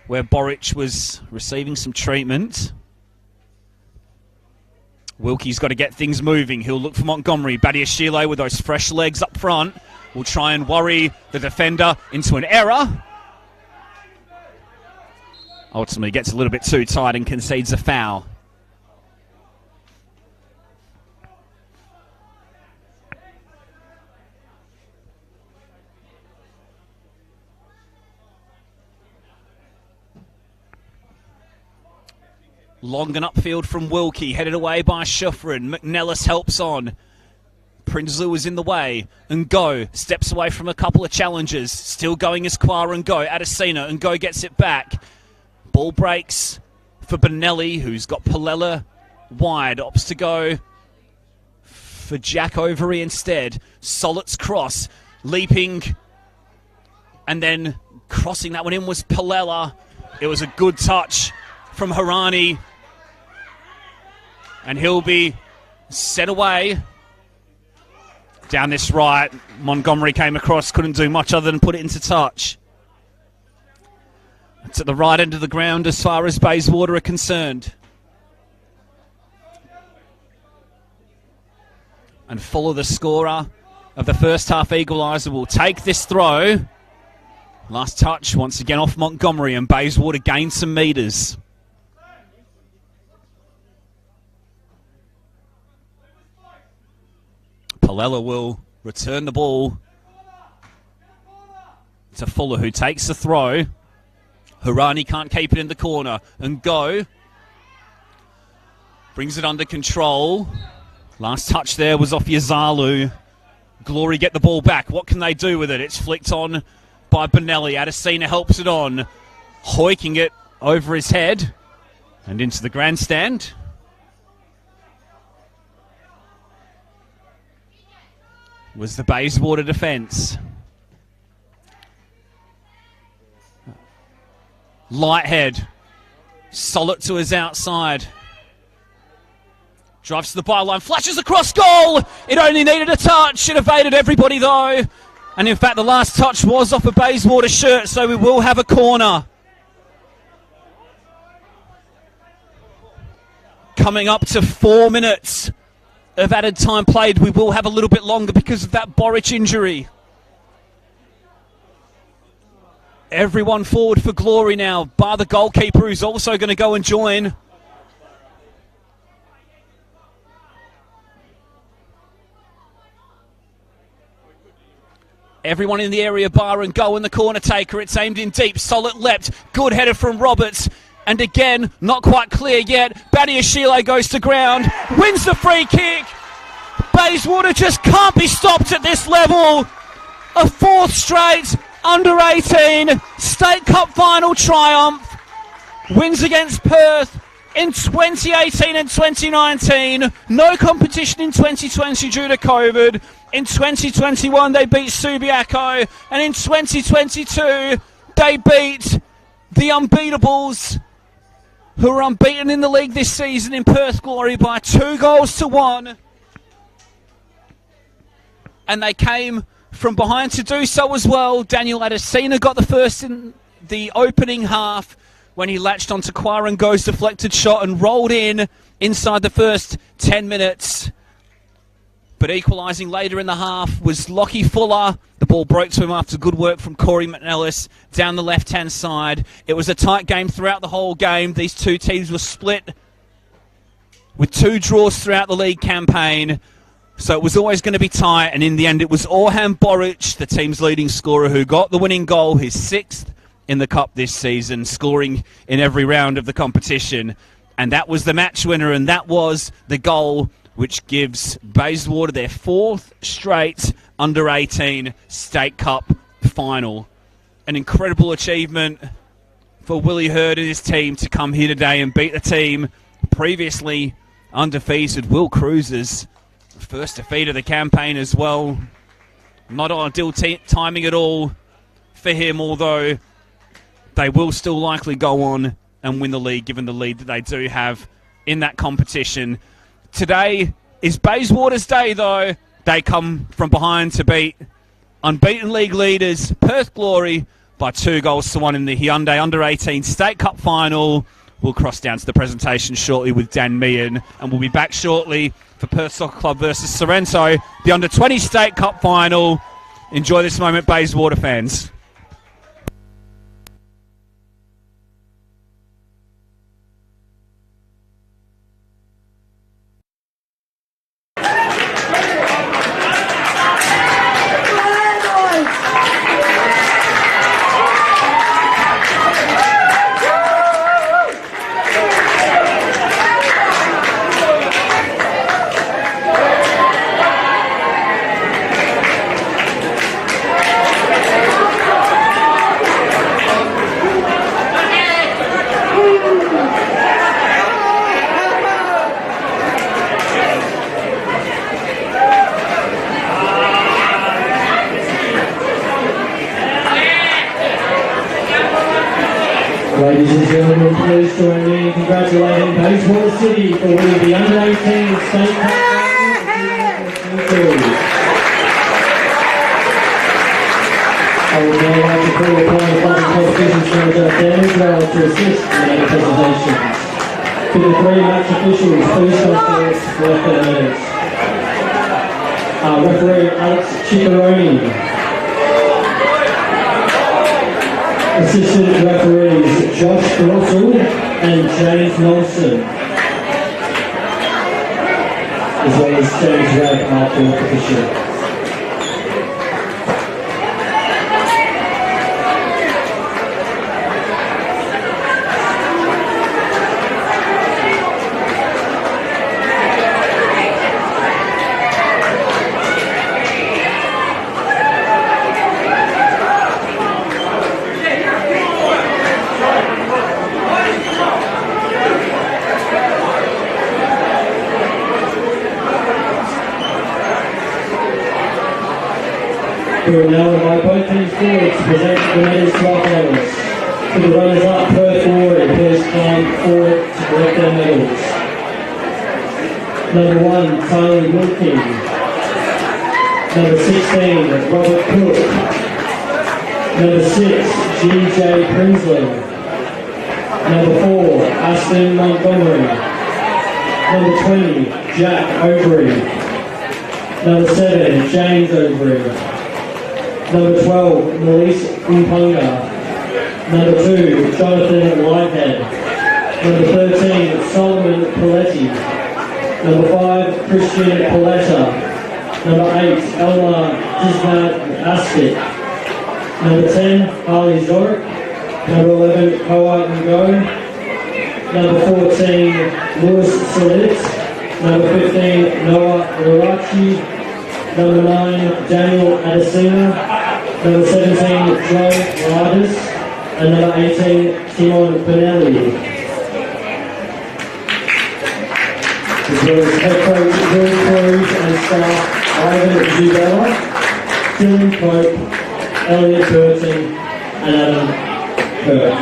where Boric was receiving some treatment. Wilkie's got to get things moving. He'll look for Montgomery. Badiashile with those fresh legs up front will try and worry the defender into an error. Ultimately gets a little bit too tight and concedes a foul. Long and upfield from Wilkie, headed away by Shuffrin. McNellis helps on. Prinsloo is in the way. And Go steps away from a couple of challenges. Still going as Quara and Go. Adesina and Go gets it back. Ball breaks for Benelli, who's got Palella wide. Opts to go for Jack Overy instead. Solit's cross. Leaping. And then crossing that one in was Palella. It was a good touch from Harani. And he'll be set away. Down this right, Montgomery came across, couldn't do much other than put it into touch. It's at the right end of the ground as far as Bayswater are concerned. And Fuller, the scorer of the first half equaliser, will take this throw. Last touch once again off Montgomery, and Bayswater gains some metres. Palella will return the ball to Fuller, who takes the throw. Harani can't keep it in the corner. And Go brings it under control. Last touch there was off Yazalu. Glory get the ball back. What can they do with it? It's flicked on by Benelli. Adesina helps it on. Hoiking it over his head and into the grandstand. Was the Bayswater defence. Lighthead. Solid to his outside. Drives to the byline. Flashes across goal. It only needed a touch. It evaded everybody though. And in fact the last touch was off a Bayswater shirt, so we will have a corner. Coming up to 4 minutes of added time played. We will have a little bit longer because of that Boric injury. Everyone forward for Glory now, bar the goalkeeper, who's also going to go and join. Everyone in the area, bar and Go in the corner taker. It's aimed in deep. Solid leapt. Good header from Roberts. And again, not quite clear yet. Badiashile goes to ground, wins the free kick. Bayswater just can't be stopped at this level. A fourth straight under-18 State Cup final triumph. Wins against Perth in 2018 and 2019. No competition in 2020 due to COVID. In 2021 they beat Subiaco. And in 2022 they beat the unbeatables who are unbeaten in the league this season in Perth Glory by 2-1. And they came from behind to do so as well. Daniel Adesina got the first in the opening half when he latched onto Quarren Go's deflected shot and rolled in inside the first 10 minutes. But equalising later in the half was Lockie Fuller. The ball broke to him after good work from Corey McNellis down the left-hand side. It was a tight game throughout the whole game. These two teams were split with 2 draws throughout the league campaign. So it was always going to be tight, and in the end it was Orhan Boric, the team's leading scorer, who got the winning goal, his 6th in the Cup this season, scoring in every round of the competition. And that was the match winner, and that was the goal which gives Bayswater their 4th straight under-18 State Cup final. An incredible achievement for Willie Hurd and his team to come here today and beat the team previously undefeated, Will Cruiser's first defeat of the campaign as well. Not ideal timing at all for him, although they will still likely go on and win the league, given the lead that they do have in that competition. Today is Bayswater's day, though. They come from behind to beat unbeaten league leaders Perth Glory by 2-1 in the Hyundai Under-18 State Cup final. We'll cross down to the presentation shortly with Dan Meehan, and we'll be back shortly for Perth Soccer Club versus Sorrento, the Under-20 State Cup final. Enjoy this moment, Bayswater fans. Ladies and gentlemen, please join me in congratulating Bayswater City for winning the Under-18 State Cup final. I would now like to call upon the Club Competitions Manager Dan Israel to assist in the presentations. For the 3 match officials, please come forward to collect their names. Referee Alex Ciccaroni. Assistant referees Josh Russell and James Nelson, as well as James Webb, our 4th official. We will now invite both teams forward to present the medals to our finalists. For the runners-up, Perth Glory, please come forward to collect their medals. Number 1, Tyler Wilking. Number 16, Robert Cook. Number 6, G.J. Prinsley. Number 4, Aston Montgomery. Number 20, Jack Overy. Number 7, James Overy. Number 12, Maurice Umpunga. Number 2, Jonathan Whitehead. Number 13, Solomon Paletti. Number 5, Christian Paletta. Number 8, Elmar Disnat Aspit. Number 10, Harley Zorik. Number 11, Koa Ngo. Number 14, Louis Solit. Number 15, Noah Larachi. Number 9, Daniel Adesina. Number 17, Joe Riders. And number 18, Timon Benelli. As well as head coach Will Cruz and staff Ivan Zubella, Dylan Pope, Elliot Burton, and Adam Kirk.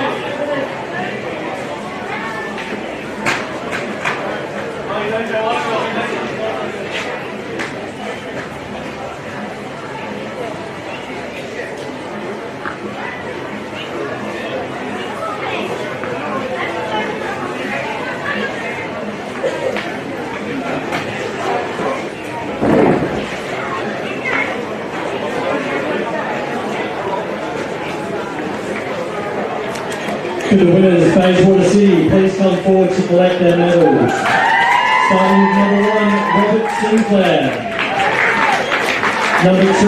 To the winners, Bayswater City, please come forward to collect their medals. Starting with number 1, Robert Sinclair. Number 2,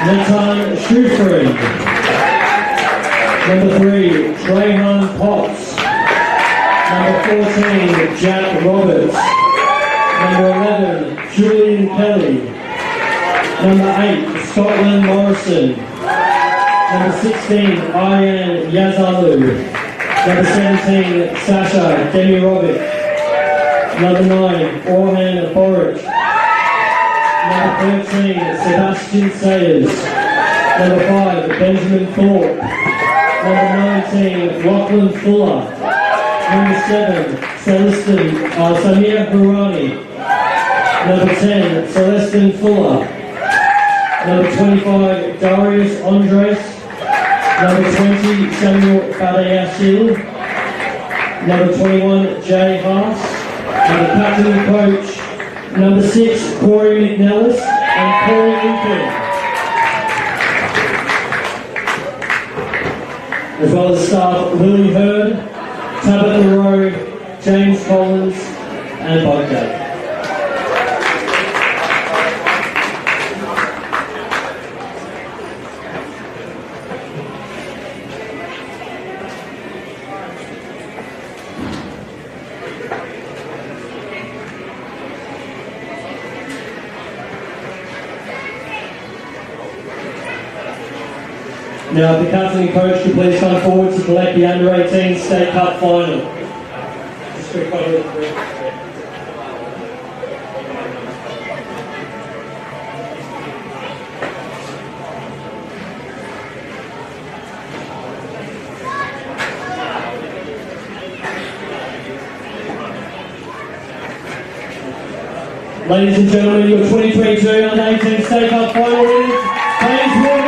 Nathan Shrewsbury. Number 3, Trayhan Potts. Number 14, Jack Roberts. Number 11, Julian Kelly. Number 8, Scotland Morrison. Number 16, Ian Yazalu. Number 17, Sasha Demirovic. Number 9, Orhan Boric. Number 13, Sebastian Sayers. Number 5, Benjamin Thorpe. Number 19, Lachlan Fuller. Number 7, Samir Burani. Number 10, Celestin Fuller. Number 25, Darius Andres. Number 20, Samuel Badayashil. Number 21, Jay Haas. And the captain and coach, number 6, Corey McNellis and Paul Lincoln. As well as staff Lily Hurd, Tabitha Rowe, James Collins and Bodgate. Now, if the captain and coach could please come forward to collect the Under-18 State Cup final. Just quick photo of the group. Ladies and gentlemen, your 2022 Under-18 State Cup final winners, Bayswater.